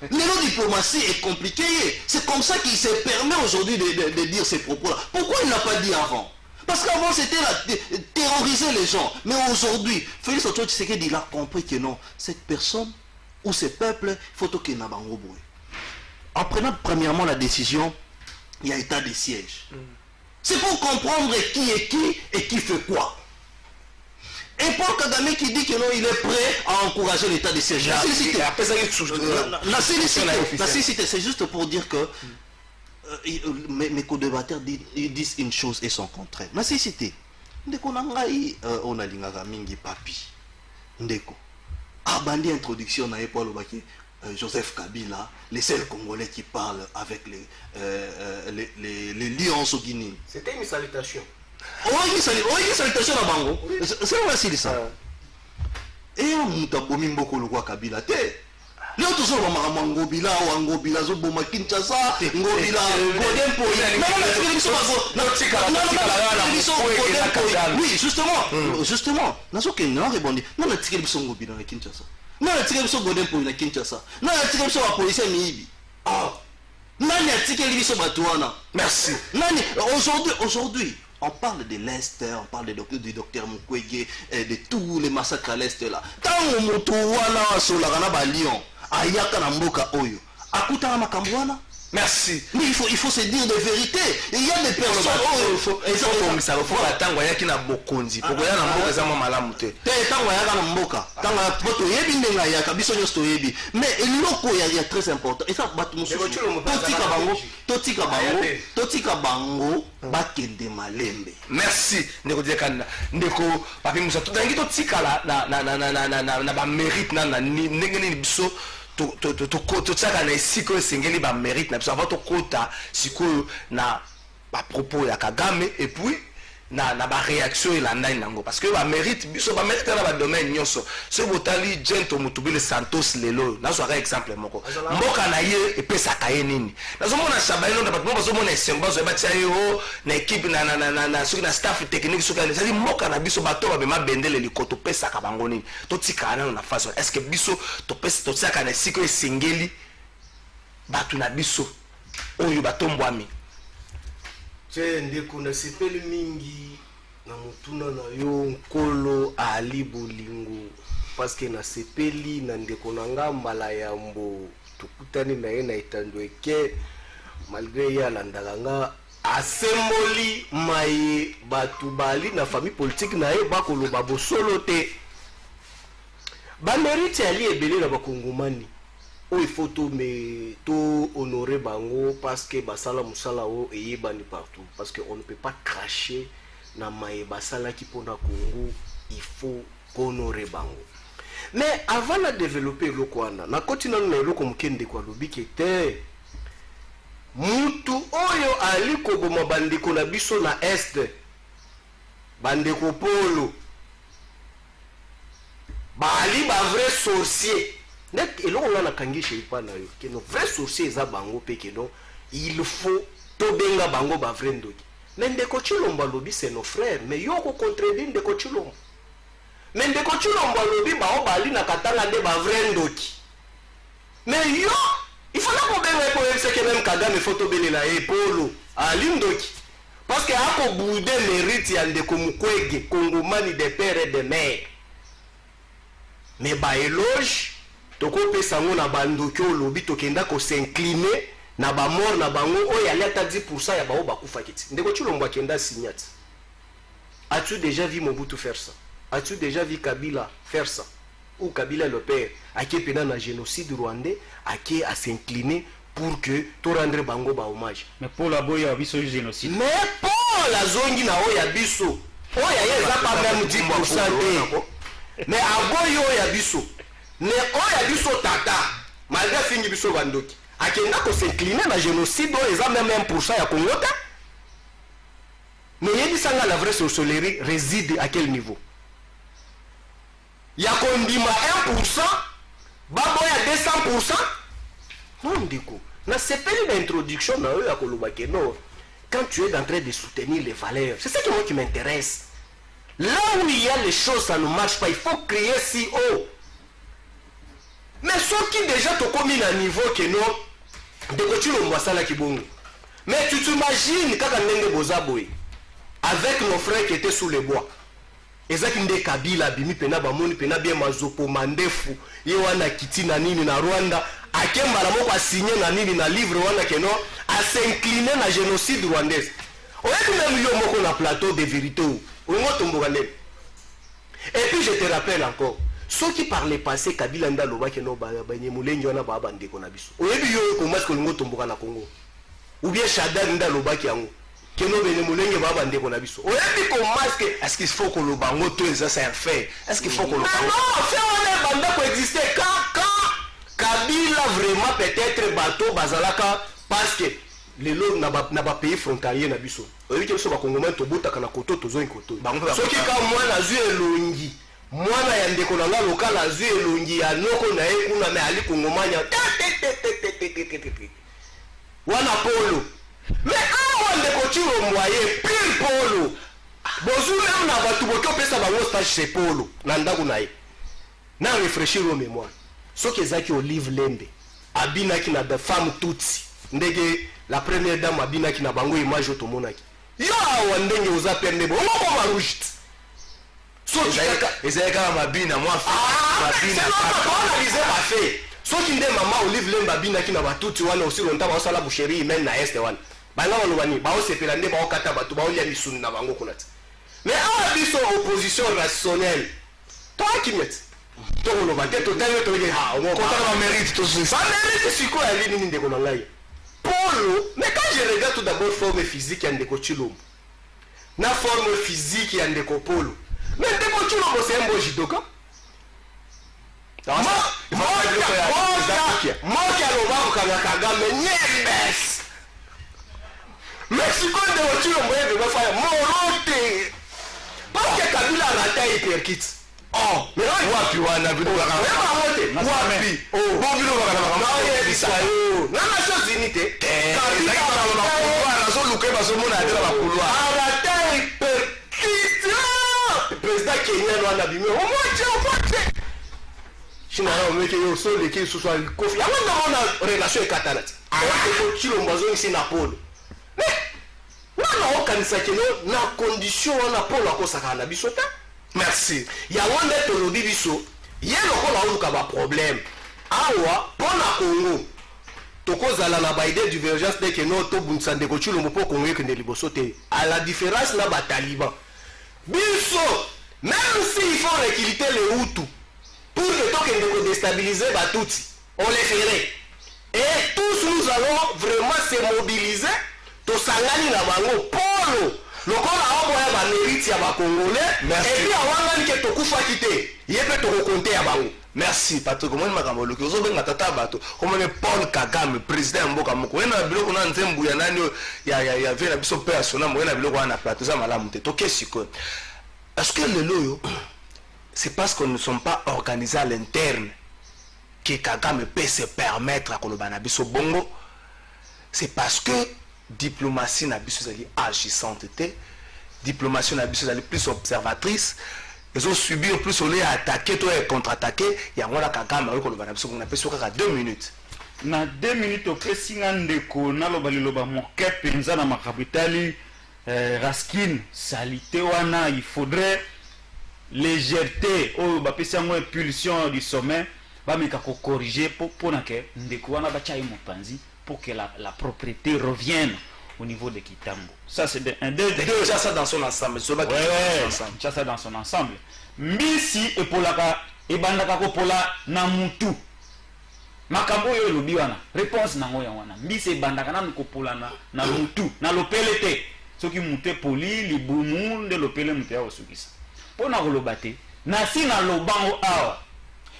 Mais la diplomatie est compliquée. C'est comme ça qu'il se permet aujourd'hui de dire ces propos-là. Pourquoi il ne l'a pas dit avant? Parce qu'avant, c'était terroriser les gens. Mais aujourd'hui, Félix Antoine Tshisekedi, il a compris que non, cette personne ou ce peuple, il faut qu'il n'ait pas. En prenant premièrement la décision, il y a état de siège. C'est pour comprendre qui est qui et qui fait quoi. Et Paul Kagame qui dit que non, il est prêt à encourager l'état de siège. C'est juste pour dire que mes co-débatteurs disent une chose et son contraire. La cécité. Ndeko nangai on a lingaka mingi papi. Ndeko. Abandi introduction na Paul Obaki. Joseph Kabila, les seuls Congolais qui parlent avec les lions au Guinée. C'était une salutation. Oui, une salutation à Bango. C'est vrai, ça. Et on m'a commis beaucoup le roi Kabila. Les autres sont Ngobila ou Ngobila, Zoboma Kinshasa, Ngobila, oui, justement, Nazoke n'a répondu. Non, la tiré de Ngobila à Kinshasa. Non, la tiré de Godem pour une Kinshasa. Non, la tiré de la police à Mibi. Nani a tiré de Batouana. Merci. Nani, aujourd'hui. On parle de l'Est, on parle du docteur Mukwege, de tous les massacres à l'Est là. Tant on monte sur la Ranaba Lyon, Ayaka Namboka Oyo, Akuta Makambouana. Merci. Mais il faut se dire des vérités. Il y a des personnes. Il faut attendre qu'il y a Bokonzi. Pourquoi il y a Namboka Zama Malamute? Mais il y a très important. Et ça, Totika Bango, Bakende Malembe. Merci. Ndeko, Papi Moussa, tout d'un coup, Totika na mérite na biso. Totsaka na siko sengeli ba mérite na biso avant tokota siko na ba propos ya Kagame et puis na ba réaction elanda nango parce que ba mérite biso ba mérite na ba domaine nyonso ce botali Gento Mutubile Santos lelo na so exemple moko mboka na ye epesaka ye nini nazomona Shabalilo na bato bazomona esengo bazo batia yo na équipe na soki na staff technique soki na c'est mboka na biso bato ba bema bendele likoto pesaka bango nini to tika na façon est-ce que biso to pesa to tika na siko esengeli bato na biso oyo batombwami che ndeko na sepeli mingi na mutuna na yo nkolo ali bolingo parce que na sepeli na ndeko na nga mbala yambo tukutani na ye na etando eke malgré ya landaka nga asemboli maye batu bali na famille politique na ye bakoloba bosolo te bamerite ali ebele na bakongomani il faut tout honorer bango parce que basala musala o eyebani partout parce que on ne peut pas cracher na maye basala ki pona Congo il faut honorer bango mais avant de développer le kwana na kotina na eloko mukende kwa lobiki te mutu oyo ali koboma bandeko na biso na est bandeko polo bali ba vrai sorcier net eloko na kangisha ipa na yo que nos vrais sorciers za bango pe que non il faut to benga bango ba vrai ndoki mais ndeko Chilombo lobi c'est nos frères mais yo ko contredire ndeko Chilombo mais ndeko Chilombo lobi ba o bali na katanga nde ba vrai ndoki mais yo il faut la ko benga ko c'est que même Kagame photo belela e polo ali ndoki parce que ako boude mérite ya ndeko Mukwege Kongomani de père et de mère mais ba éloge toko pesa ngo na bandoki olobi tokenda ko s'incliner na ba mort na bango oyo ali ata 10% ya bao bakufa kiti ndeko Chilombo akenda signat. As-tu déjà vu Mobutu faire ça? As-tu déjà vu Kabila faire ça? Ou Kabila le père aki pena na génocide rwandais aki à s'incliner pour que to rendre bango ba hommage. Mais pour la boya biso génocide. Mais pour la zongi na oya biso oya yeza pas même 10% te. Mais aboyo oya biso ne oya biso tata malgré fingi biso bandoki akenda ko s'incliner na génocide oyo eza même 1% ya Congo ta mais yebisanga la vraie sorcellerie réside à quel niveau ya kondima 1% baboya 200%. Non ndiko na sepeli d'introduction na oyo ya koloba ke non quand tu es en train de soutenir les valeurs c'est ça qui m'intéresse là où il y a les choses ça ne marche pas il faut crier si haut. Mais ceux qui déjà te commis à niveau que non, de continuer le moissala qui bon. Mais tu t'imagines quand on est bozaboy avec nos frères qui étaient sous les bois. Ezaki nde Kabila bimi pena bamoni pena bien mazopo mandefu ye wana kiti na nini na Rwanda akemba la moko a signé na nini na livre wana que non a s'incliner na génocide rwandaise. Oyebi même yo moko na plateau de vérité ou ngo tomboka nde. Et puis je te rappelle encore ceux qui par le passé Kabila nda loba ke no ba nyemulengi wana ba bandeko na biso oyebi yo ko mas ko ngo tomboka na Congo ou bien Shaddad nda loba ke yango ke no nyemulengi ba bandeko na biso oyebi ko mas ke est-ce qu'il faut que le bango to ça c'est un fait est-ce qu'il faut que le bango non fait on est banda ko exister quand Kabila vraiment peut-être bateau bazalaka parce que les lots na ba pays frontalier na biso oyebi ke so ba Congolais to botaka na koto to zo nkoto ceux qui ka moi na zu elongi mwana ya ndeko na nga lokala azwi elongi ya noko na ye kuna me ali kongomanya wana polo me awa ndeko Chilombo ye pire polo bozu même na batu boki opesa bango stage chez polo na ndako na ye na réfléchir au mémoire soki ezaki Olive Lembe abinaki na de femme tutsi ndenge la première dame abinaki na bango image otomonaki yo awa ndenge oza pende bo ngoko marujit ezalaka mabina mwa mabina fait soki nde mama Olive Lembe abinaki na batuti wana aussi longtemps baosala boucherie humaine na este wana banga balobani baosepela nde baokata bato baolia misuni na bango kuna ti mais awa biso opposition rationnelle toakimete tokoloba te totali toyeke kotala bamérite bamérite sikoyo ali nini ndeko na ngai polo mais quand je regarde tout d'abord forme physique ya ndeko Chilombo na forme physique ya ndeko polo mais ndeko Chilombo c'est un beau judoka moki aloba kokanga Kagame nyembes Mexico ndeko Chilombo yebe bafaya morote rata hyperkit. Oh, mais wapi wana vitu kaka. Wapi? Oh, bon vilo kaka kaka. Bisa yo. Na Nations Unies te. Kabila na so luke ba so mona adela ba kulwa. Rata hyperkit. Président Kenya no na bimé. O moche. China na omeke yo so le ki so so kofi. Ya wana relation e katanati. Ko chilo mbazo ici na polo. Wana okanisa kino na condition wana polo akosaka na biso ta. Merci. Ya wanda tolobi biso ye lokola oluka ba problème awa pona Congo tokozala na ba idée divergence de que no to bunsa ndeko chulombo po Congo ekende liboso te à la différence na ba taliban biso même si il faut réquiliter les Hutus pour que tokende ko déstabiliser ba Tutsi on les ferait et tous nous allons vraiment se mobiliser to sangani na bango polo lokola oboya ba mérite ya ba congolais et puis awangani ke tokufa kité yebe to raconter ya bango. Merci Patrick. Moi makambo loki ozo benga tata bato comme Paul Kagame président mboka moko ena biloko na nzembu ya nani ya vena biso personnel mo ena biloko na plateau za malamu te toke siko. Est-ce que le loyo c'est parce qu'on ne sont pas organisés à l'interne que Kagame peut se permettre à kolobana biso bongo? C'est parce que diplomatie na biso zali agissante te, diplomatie na biso zali plus observatrice. Ils ont subi en plus on est attaqué, toi contre-attaqué. Il y a un Kagame on a fait 2 minutes. Na 2 minutes au presinga ndeko na lobali loba moke penza na makapitali Raskin salité wana il faudrait légèreté au ba pesa mo impulsion du sommet ba meka ko corriger pour na ke ndeko wana ba chai mopanzi pour que la propriété revienne au niveau de Kitambo. Ça c'est un deux ça dans son ensemble. Ça dans son ensemble. Mbisi et polaka et bandaka ko pola na mutu. Makambo yo lobi wana. Réponse na ngoya wana. Mbisi e bandaka na ko pola na mutu, na lopele te. Soki mute poli libumu de lopele mute ya osukisa. Pona ko lobate. Na si na lobango awa.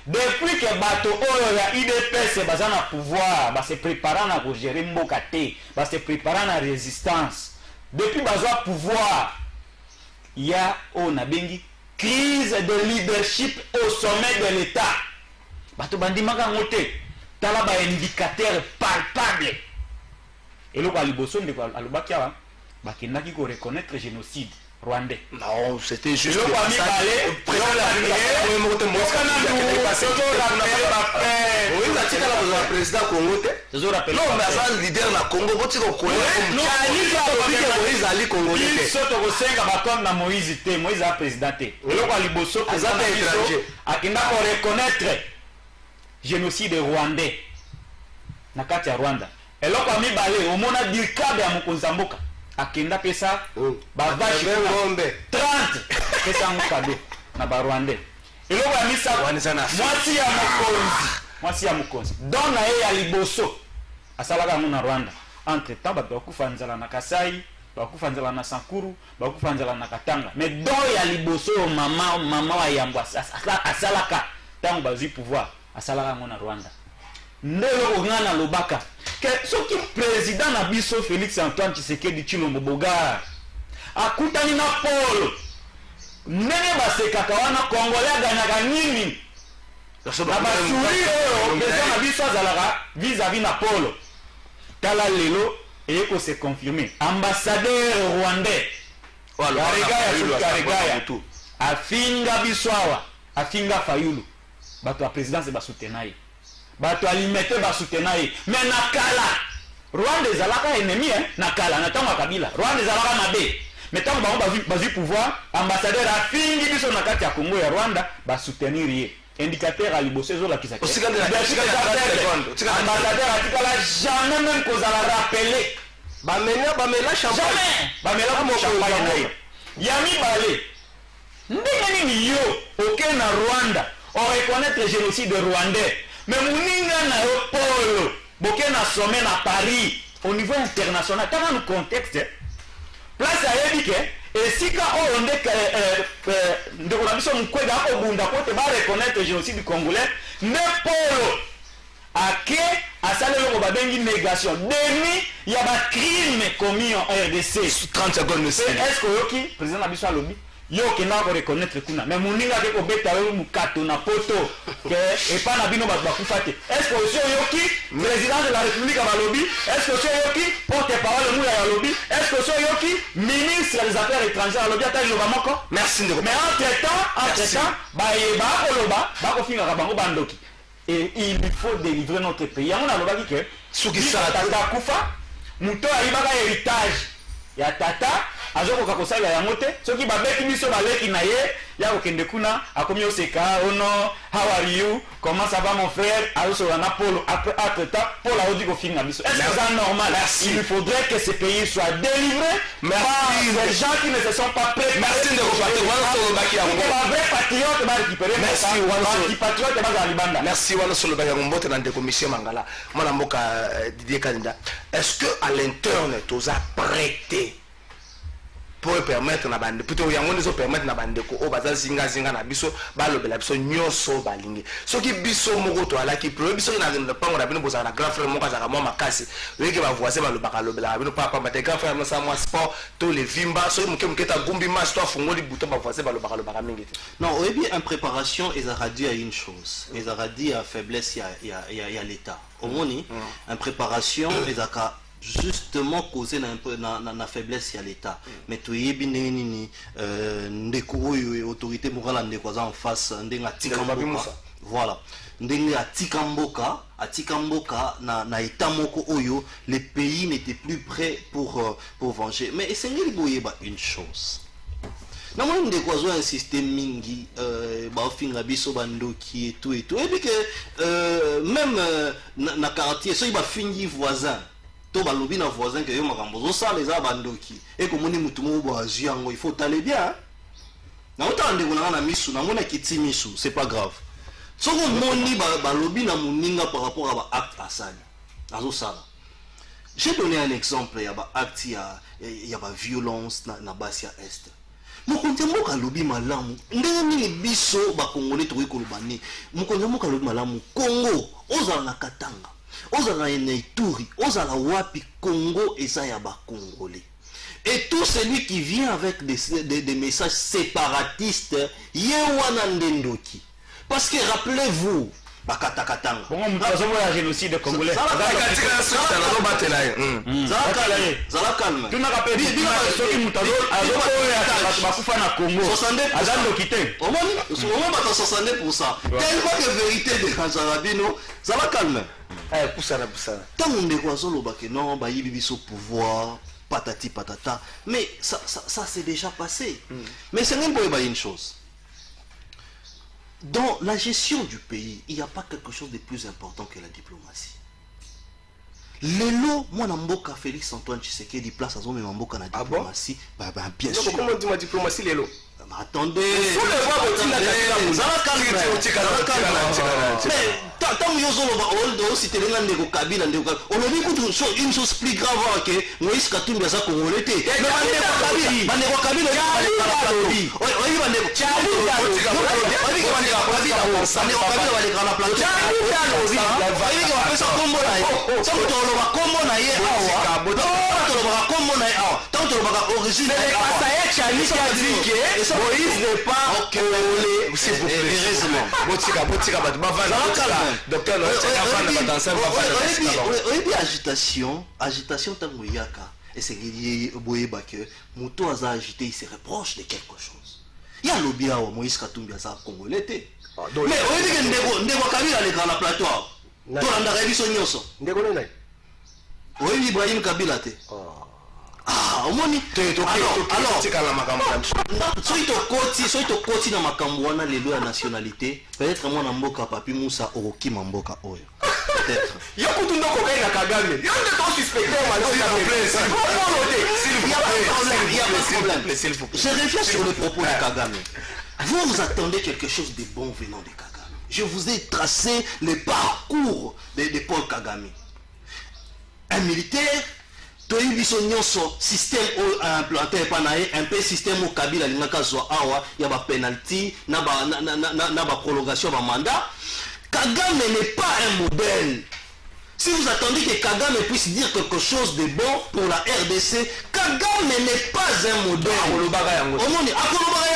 Depuis que bato oyo ya IDPS bazana pouvoir, ba se préparant à gérer mboka te, ba se préparant à résistance. Depuis bazwa pouvoir, il y a on a bengi crise de leadership au sommet de l'État. Bato bandimaka ngote, tala ba indicateur palpable. Et lo kwa liboso ndeko alobakia ba kendaki ko reconnaître génocide rwandais. Non, c'était juste le président Congo. Non, mais ça leader na Congo, vous êtes au Congo. Moïse Ali Congolais. Il saute au Senga batom na Moïse te, Moïse a présidenté. Et le quoi liboso président étranger. Akenda ko reconnaître génocide rwandais. Na kati ya Rwanda. Et le quoi mi balé au mona dirkabe ya mokonzamboka. Akenda pesa ba vache ngombe 30 pesa ngokado na ba Rwandais. Et le quoi mi sa mwasi ya mokonzi. Don na ye ya liboso asalaka mo na Rwanda. Entre temps bato bakufa nzala na Kasai, bakufa nzala na Sankuru, bakufa nzala na Katanga. Mais don ya liboso mama wa yambo asalaka tango bazui pouvoir asalaka mo na Rwanda. Ndelo ngana lobaka que soki président na biso Félix Antoine Tshisekedi Tshilombo Bogar akutani na Polo ndenge basekaka wana Congolais aganyaka nini na basuri oyo président na biso azalaka vis-à-vis na Polo. Tala lelo eko se confirmer ambassadeur rwandais Karigaya afinga biso awa afinga Fayulu bato ya présidence basoutenaye bato alimete basoutenaye mais nakala Rwanda ezalaka ennemi nakala na tango Kabila Rwanda ezalaka mabe mais tango bango bazui pouvoir ambassadeur afingi biso na kati ya Congo ya Rwanda basoutenir ye indicateur à liboso ezola kisaka ambassadeur atikala jamais même kozala rappeler bamela champagne champagne yami bale ndenge nini yo oke na Rwanda on reconnaître génocide rwandais mais muninga na yo Polo boke na sommet na Paris au niveau international dans le contexte place ayebi ke esika oyo ndeko na biso mukwega akobunda kote ba reconnaître génocide congolais ne Polo ake asalelo ba bengi négation demi ya ba crime commis en RDC 30 secondes. Est-ce que yoki président na biso alobi yo okenda koreconnaître kuna mais moninga ake kobeta yo mukato na poto ke epa na bino bato bakufa te. Est-ce que osi oyoki président de la république balobi? Est-ce que osi oyoki porte-parole muya yalobi? Est-ce que osi oyoki ministre des affaires étrangères alobi ata liloba moko? Merci ndeko. Mais entre-temps bayeba koloba bakofingaka bango bandoki. Et il faut délivrer notre pays. Yango nalobaki ke Soki sala tata kufa muto ayibaka héritage ya tata azokoka kosala yango te soki babeti biso baleki na ye ya kokende kuna akomi oseka ono how are you comment ça va mon frère azosola na polo après entre-temps polo aodi kofinga biso. Est-ce que c'est normal? Il faudrait que ce pays soit délivré par les gens qui ne se sont pas prêts. Merci de repartir. Les vrais patriotes va récupérer. Merci patriote va libanda. Merci wana solo ba yango mbote na ndeko monsieur Mangala mwana mboka Didier Kanida. Est-ce que à l'interne tous a prêté pour permettre na bande plutôt yango nezo permettre na bande ko o baza zinga na biso balobela biso nyoso balingi soki biso moko to alaki pro biso na pango na bino boza na grand frère moko azaka mwa makasi weke ba voisin balobaka lobela bino papa mate grand frère mo sa moi sport to le vimba soki muke ta gumbi match to fungoli buto ba voisin balobaka mingi te. Non, oui bien en préparation ils a dit à une chose ils a dit à faiblesse il y a l'état au moni en préparation ils a justement causé na faiblesse ya l'état mais to yebi nini ndeko oyo autorité morale ndeko za en face ndenga tikamboka voilà ndenga tikamboka na état moko oyo les pays n'étaient plus prêts pour venger mais essayez de boyeba une chose na moi ndeko zo insister mingi ba finga biso bandoki et tout et puis que même na quartier so iba fingi voisin to balobi na voisin que yo makambo zo sala les abandoki et comme ni mutu mo boazi yango il faut aller bien na otande kuna na misu na mona kiti misu c'est pas grave soko moni balobi na muninga par rapport à ba acte asali azo sala. J'ai donné un exemple ya ba acte ya ba violence na basia est mokonzi moka lobi malamu ndenge nini biso ba congolais to kolobani mokonzi moka lobi malamu Congo ozala na Katanga ozala na Ituri ozala wapi Congo eza ya ba congolais et tout celui qui vient avec des messages séparatistes yewana ndendoki parce que rappelez-vous bakatakatanga bon mutazo ya génocide congolais zala calme tuna kapedi soki mutazo azokoya bakufa na Congo azando kite omoni bata 60% tellement que vérité de Kanzarabino zala calme poussana tango ndeko azoloba ke non bayibi biso pouvoir patati patata mais ça c'est déjà passé mais c'est même pour une chose. Dans la gestion du pays, il n'y a pas quelque chose de plus important que la diplomatie. Lelo, moi, Namboka Félix Antoine Tshisekedi place à Zomé Mamboka na diplomatie. Bah, bien sûr. Comment on dit ma diplomatie, Lelo? Attendez. Tant que vous citez les Kabila, on a vu une chose plus grave que Moïse Katumbi a congolais. Moïse n'est pas congolais, s'il vous plaît. Agitation tango yaka et c'est lié boyeba que moto aza agité il se reproche de quelque chose. Il y a l'obia wa Moïse Katumbi aza congolais té. Mais on dit que ndeko Kabila le grand plateau. To landa reviso nyoso. Ndeko nai. Oui Ibrahim Kabila té. Ah, omoni alors soki tokoti na makambo wana lelo ya nationalité peut-être mwana mboka Papi Moussa okokima mboka oyo peut-être yo kutu ndoko kai na Kagame yo nde to suspecter s'il vous plaît. Je reviens sur le propos de Kagame. Vous attendez quelque chose de bon venant de Kagame. Je vous ai tracé le parcours de Paul Kagame. Un militaire toyi biso nyonso système implanté panaye un peu système au Kabila lingaka zo awa ya ba penalty na ba prolongation ba mandat. Kagame n'est pas un modèle. Si vous attendez que Kagame puisse dire quelque chose de bon pour la RDC, Kagame n'est pas un modèle. Omoni akolobaka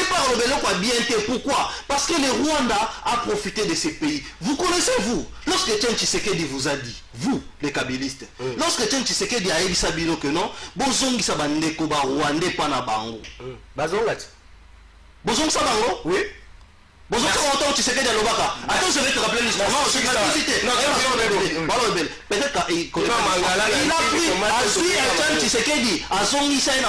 pas rebelle quoi bien. Pourquoi? Parce que le Rwanda a profité de ces pays. Vous connaissez-vous? Lorsque Etienne Tshisekedi vous a dit, vous, les kabylistes, lorsque Etienne Tshisekedi a dit Sabino que non, Bozongi Sabandeko ba Rwandais pas na bango. Bazongati. Bozongi Sabango? Oui. Bonjour, comment tu sais qu'il y a l'Obaka? Attends, je vais te rappeler l'histoire. Non, c'est la visite. Non, peut-être qu'il a pris Etienne Tshisekedi à son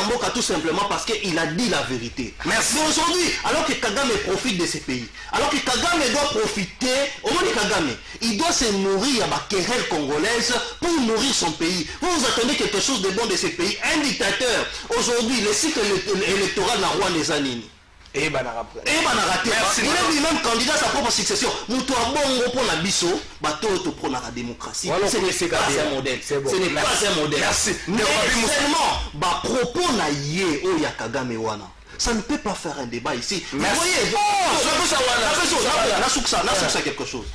Mboka tout simplement parce qu'il a dit la vérité. Merci. Mais aujourd'hui, alors que Kagame profite de ces pays, alors que Kagame doit profiter, au moins Kagame, il doit se nourrir à la querelle congolaise pour nourrir son pays. Vous attendez quelque chose de bon de ces pays. Un dictateur, aujourd'hui, le cycle électoral n'a rien des années. Et ben raté. Il est lui-même candidat à sa propre succession. Nous bon pour la biso, bateau pour la démocratie. Ce n'est pas un modèle. Ce n'est pas un modèle. Merci. Mais seulement, bah propos na yé o ya Kagame wana. Ça ne peut pas faire un débat ici. Vous voyez, ça quelque chose.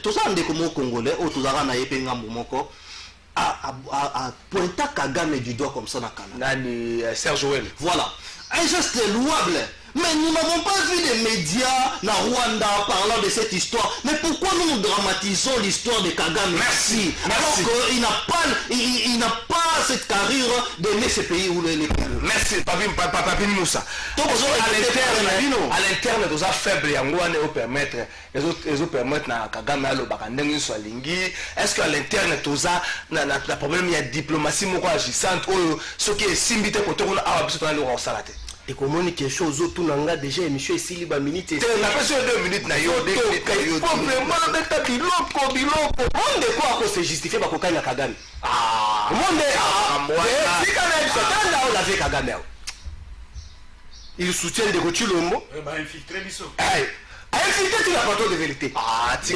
Tout ça, on est comme au Congolais, au Touzara na yé pengambo moko. À pointer Kagame du doigt comme ça dans le canal. Serge Joël. Voilà. Un geste louable. Mais nous n'avons pas vu les médias na Rwanda parlant de cette histoire. Mais pourquoi nous dramatisons l'histoire de Kagame? Merci. Alors qu'il n'a pas cette carrure d'aimer ce pays où les merci, Papi Moussa. À l'interne, nous avons faible et permettre à Kagame à l'Obakandengi soit lingui. Est-ce qu'à l'interne, nous avons problème, il y a diplomatie agissante ou ce qui est simbité pour tout le monde à la salade? Et comment il y a quelque chose autour de déjà émission ici libre minute. On a passé 2 minutes na yo. Problème avec biloko. On de quoi qu'on se justifie par Kokana Kagame. Ah. Monde si Kagame on l'a fait Kagame. Il soutient des Gochulombo. Bah infiltrer biso. Infiltrer tu la parole de vérité. Ah, tu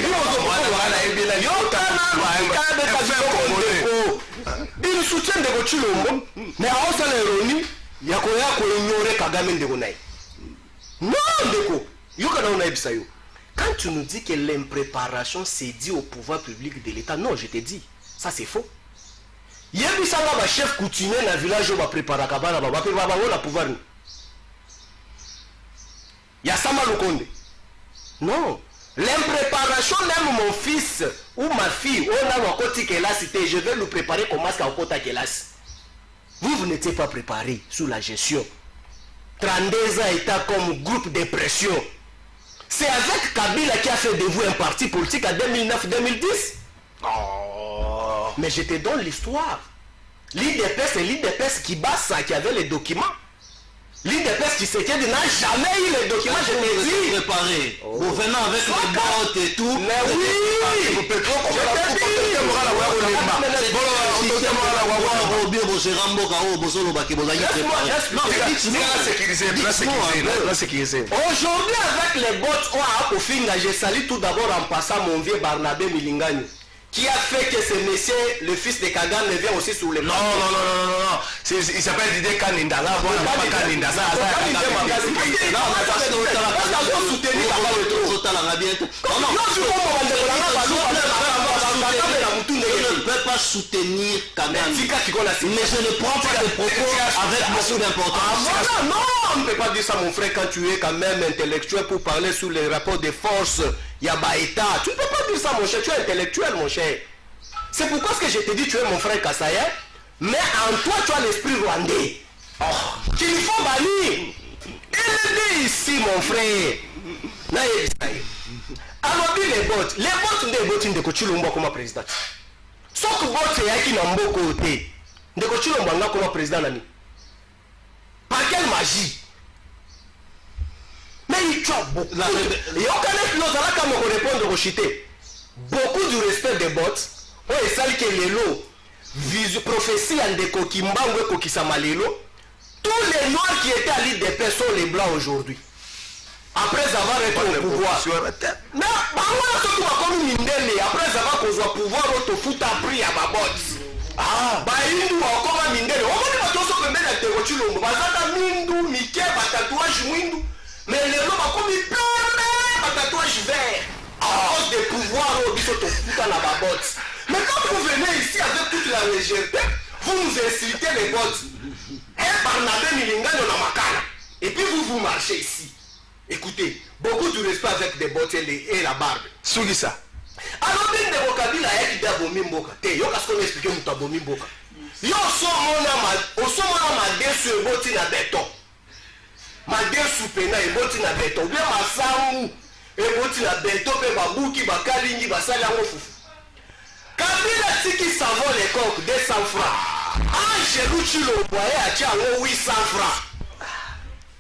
il soutient des Gochulombo. Mais à ça l'ironie. Yako ignorer Kagame ndeko naï. Non ndeko. Yoka na naï bisayo. Quand tu nous dis que l'impréparation c'est dû au pouvoir public de l'État, non, je te dis, ça c'est faux. Yebi sanga ba chef coutumier na village ba prépara kabana ba la pouvoir. Ya sama lokonde. Non. L'impréparation même mon fils ou ma fille, on a wakoti kelasité, je vais le préparer comme masque à kota kelas. Vous n'étiez pas préparé sous la gestion. 32 ans état comme groupe de pression. C'est avec Kabila qui a fait de vous un parti politique en 2009-2010. Oh. Mais je te donne l'histoire. L'IDPS, c'est l'IDPS qui bassa qui avait les documents. L'IDPS qui s'était dit n'a jamais eu les documents, je te dis. Préparé. Vous venez avec les bottes et tout. Mais oui. Aujourd'hui avec les bottes au Finga, je salue tout d'abord en passant mon vieux Barnabé Milingani. Qui a fait que ce monsieur, le fils de Kagame, vient aussi sur les non. Il s'appelle Didier Kanindala. Je ne peux pas soutenir Kagame. Mais je ne prends pas de propos avec beaucoup d'importance. Non, on ne peut pas dire ça mon frère quand tu es quand même intellectuel pour parler sur les rapports de force. Yabaïta, tu ne peux pas dire ça mon cher, tu es intellectuel mon cher. C'est pourquoi ce que je te dis, tu es mon frère Kassaye, mais en toi tu as l'esprit rwandais. Oh, qu'il faut bannir. Il est ici mon frère. Alors les bottes de Kochilombo comme président. Sauf que bottes c'est qui n'a pas côté. De Kochilombo comme président nani. Par quelle magie? Mais il tue beaucoup. Et on connaît nos alaka comme répondre au chité. Beaucoup du respect des bots. On est celle que les lots. Prophétie en déco qui mbangwe kokisama lelo. Tous les noirs qui étaient à l'île des paix sont les blancs aujourd'hui. Après avoir été au pouvoir. Non, après avoir causé au pouvoir, on te fout à prix à ma botte. Ah, bah il nous encore un mindel. On va dire que tu as des rotules. Bazata mindu, Mickey, tatouage mindu. Mais les gens ont commis plein de tatouage vert à cause des pouvoirs au biseau de foot à la babotte. Mais quand vous venez ici avec toute la légèreté, vous nous insultez les bottes. Un Barnabé Milingano dans Makala. Et puis vous marchez ici. Écoutez, beaucoup de respect avec des bottes et la barbe. Soki ça. Alors, bien de Kabila, il y a qui d'abomi mboka. Yo, qu'est-ce qu'on explique nous d'abomi mboka? Yo, au sommet, ma déçu et botti na béton. Ma déçu pena et botti na béton. Bien ma samu et botti na béton, et ma bouki, ma kalingi, ma salaire fufu. Kabila tiki savon les coques 200 francs. Angelou Chilo boye a tiango 800 francs.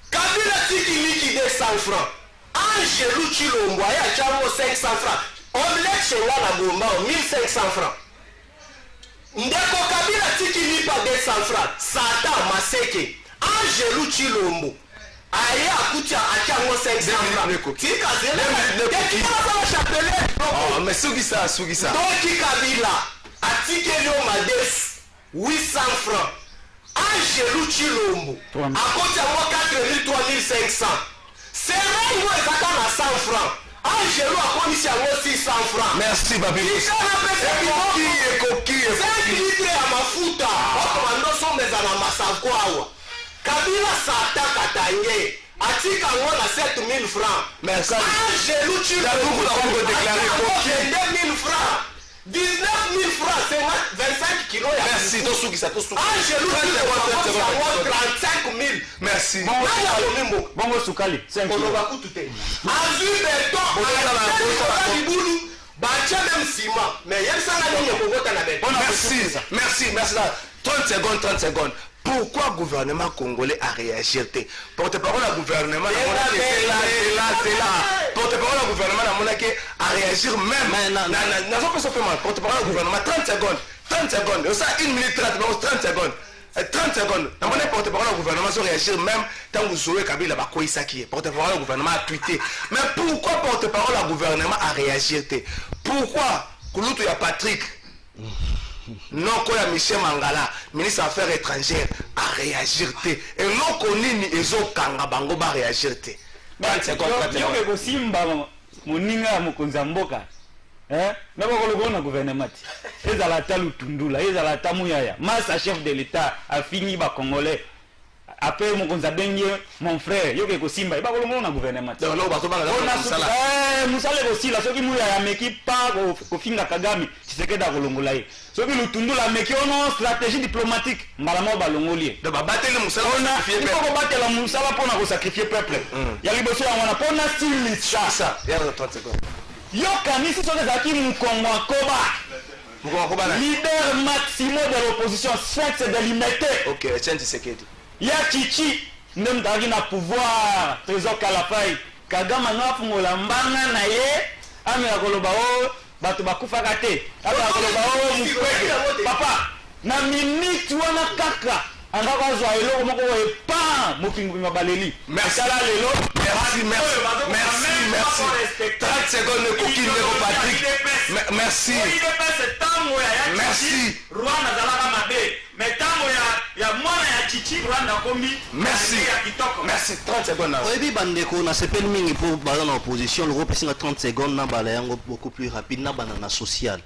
Kabila tiki liki 200 francs. Angelou Chilo boye a tiango 500 francs. Omelette chez moi la bomba 1500 francs. Ndeko Kabila tiki lipa 200 francs. Satan Maseke. Angelou Chilombo. Aye akutia atiango 500 francs. Tika zele. Oh, mais Soki ça. Donc Kabila atike yo mades 800 francs. Angelou Chilombo. Akotia moi 4000 3500. C'est vrai moi ezaka na 100 francs. Angelou a commis à 600 francs. Merci, papi. 5 litres à mafuta. Okomando sombe za na masakwawa. Kabila sata katanye. Atika ngona 7000 francs. Merci. Angelou Chilombo déclaré coquille. 2000 francs. 19 000 francs, c'est 25 kilos. Merci, tout Soki ça. Angelou Chilombo 35 000. Merci. Bongo Soukali, 5 kilos. Azul béton, Bibulu, Bacha même ciment. Mais il y a ça là, il y a Merci. 30 secondes. Pourquoi le gouvernement congolais a réagi? Porte-parole du gouvernement c'est là. Porte-parole du gouvernement a réagi même. Porte-parole du gouvernement 30 secondes. Ça 1 minute 30, 30 secondes. 30 secondes. Dans mon porte-parole du gouvernement sont réagir même tant que Zoé Kabila va quoi ça qui est. Porte-parole du gouvernement a tweeté. Mais pourquoi porte-parole du gouvernement a réagi? Pourquoi Kouloutou ya Patrick non quoi Michel Mangala, ministre des Affaires étrangères, a réagi. Et non konini ezo kanga bango ba réagir. 30 secondes. Yo ko simba moninga mokonza mboka. Na bakolo na gouvernement. Ezala ta lutundula, ezala ta muyaya. Massa chef de l'état a fini ba congolais. Après mokonza benye mon frère, yo ko simba, bakolo na gouvernement. Non ba to ba musala. Musala ko sila soki muyaya meki pa ko finga Kagame, Tshisekedi akolongola ye. Soki lutundula meki ono stratégie diplomatique, malamo balongoli. De ba batela musala il faut ko batela musala pona ko sacrifier peuple. Ya liboso ya wana pona style ça. Il y a 30 secondes. Yo kanisi soki zaki mukongo koba. Leader maximum de l'opposition, sexe de liberté. Ok, tiens Tshisekedi. Ya Chichi, même dans na pouvoir, trésor Kalafai, Kagame na fungola mbanga na ye, ami akoloba o, bato bakufa kate. Aba akoloba o mukwege. Papa, na minute wana kaka, anga kwa zwa eloko moko e pa mopingu mabaleli. Merci lelo. Merci. 30 secondes de coquille de Patrick. Merci. Merci. Rwanda zalaka mabe. Mais tango ya mwana ya Chichi Rwanda kombi. Merci. 30 secondes. Oui, bandeko na sepel mingi pour bala na opposition, le représentant à 30 secondes na bala yango beaucoup plus rapide na banana social.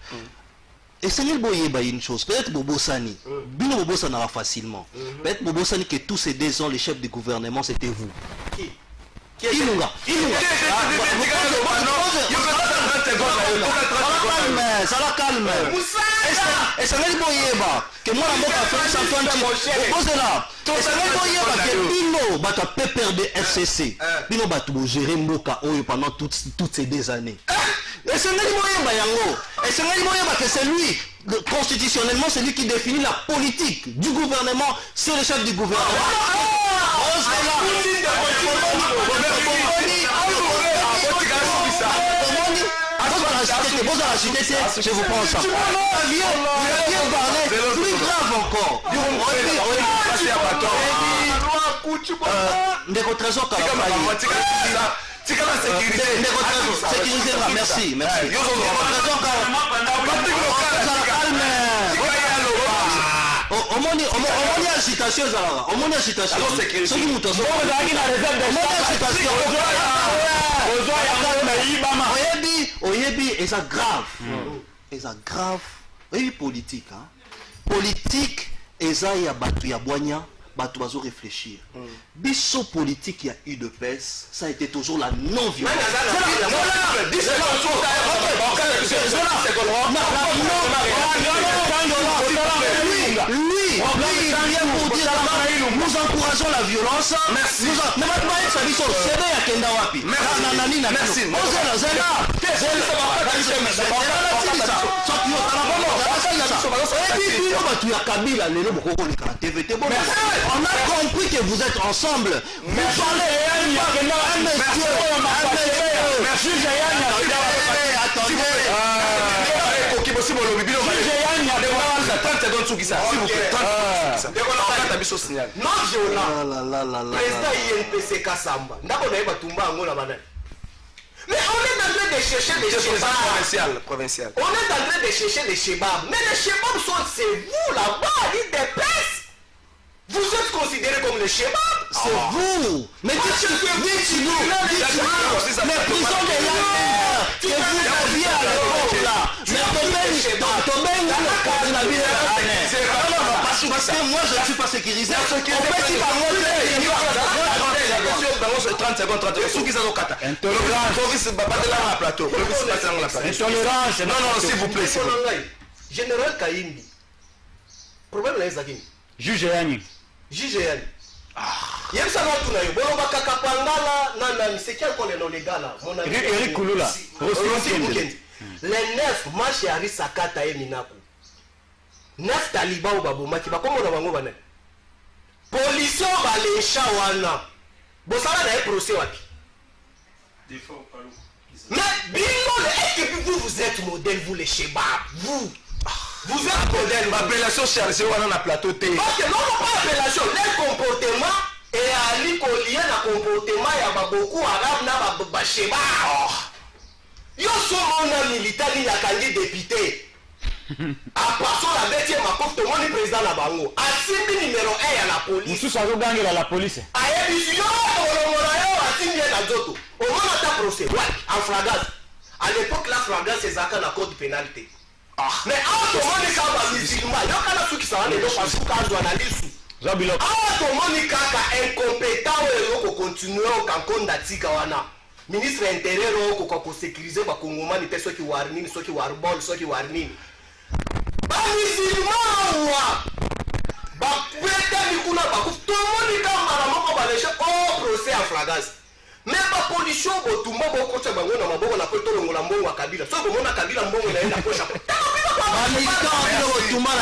Et ça n'est pas une chose. Peut-être Bobosani. Bino Bobosana facilement. Peut-être Bobosani que tous ces 2 ans, les chefs du gouvernement, c'était vous. Ilunga. Ça la calme. Et ça n'est pas yeba. Que moi, la boca Félix Antoine Tshisekedi là. Et ça n'est pas yeba que Bino bat à pépère de FCC. Bino bat pour gérer Mboka pendant toutes ces 2 années. Et ce n'est pas yeba yango. Et ce n'est pas yeba que c'est lui. Constitutionnellement, c'est lui qui définit la politique du gouvernement. C'est le chef du gouvernement. Je vous prends ça. Viens parler plus grave encore. Ndeko Trésor Kalafai. Sécuriser là, merci. Omoni agitation ezalaka. Omoni agitation. Soki muto azo. Oyebi eza grave. Eza grave. Oyebi politique. Politique eza ya bato ya bwanya. bato bazo réfléchir. Biso politique il y a eu de pèse, ça a été toujours la non-violence. Nous encourageons la violence. Merci. On a compris que vous êtes ensemble. Vous parlez mais on est en train de chercher des chebabs. Provincial. On est en train de chercher des chebabs. Mais les chebabs sont, c'est vous là-bas, l'île des Pèces. Vous êtes considérés comme les chebabs. C'est vous. Mais dites-nous, les prisons de la que vous aviez à l'époque là. Parce que moi je ne suis pas sécurisé. On peut dire à moi 30 secondes, 30 secondes. Intolérance. Non, s'il vous plaît. Général Kaïmbi. Problème là, Zagini. Juge Yani. Juge Yani. Yemsa na tuna yo. Bolo bakaka pangala na c'est quel qu'on est non légal là. Mon ami Eric Kulula. Les 9 marches à Risakata et Minaku. 9 talibans au Babomaki. Ba comment on va ngobana. Police ba les chawana. Bosala na procès wapi. Mais bingo, est-ce que vous êtes modèle, vous les chebabs, vous êtes modèle. L'appellation chargée, on a plateau T. Ok, non, pas appellation, les comportements et à l'icolier, le comportement, il y a beaucoup arabe, il y a chebab. Yo sommes militaire, il y a candidat député. À part la 20e, tout le monde est président la Bango. À 6 numéro 1, il y a la police. Vous savez gagner la police. Au moment de procès, en flagrance. À l'époque, la flagrance, c'est ça qu'on a code de pénalité. Mais à tout moment, il y a des musulmans. Il y a des gens qui sont en train de analyser. À tout moment, il y a incompétent qui continue à continuer. Ministre intérieur qui sécuriser les Congolais, ceux qui warning, ceux qui warbol, ceux qui warning. Les musulmans, tout le monde est en procès en flagrance. Mais la pollution, tout le monde a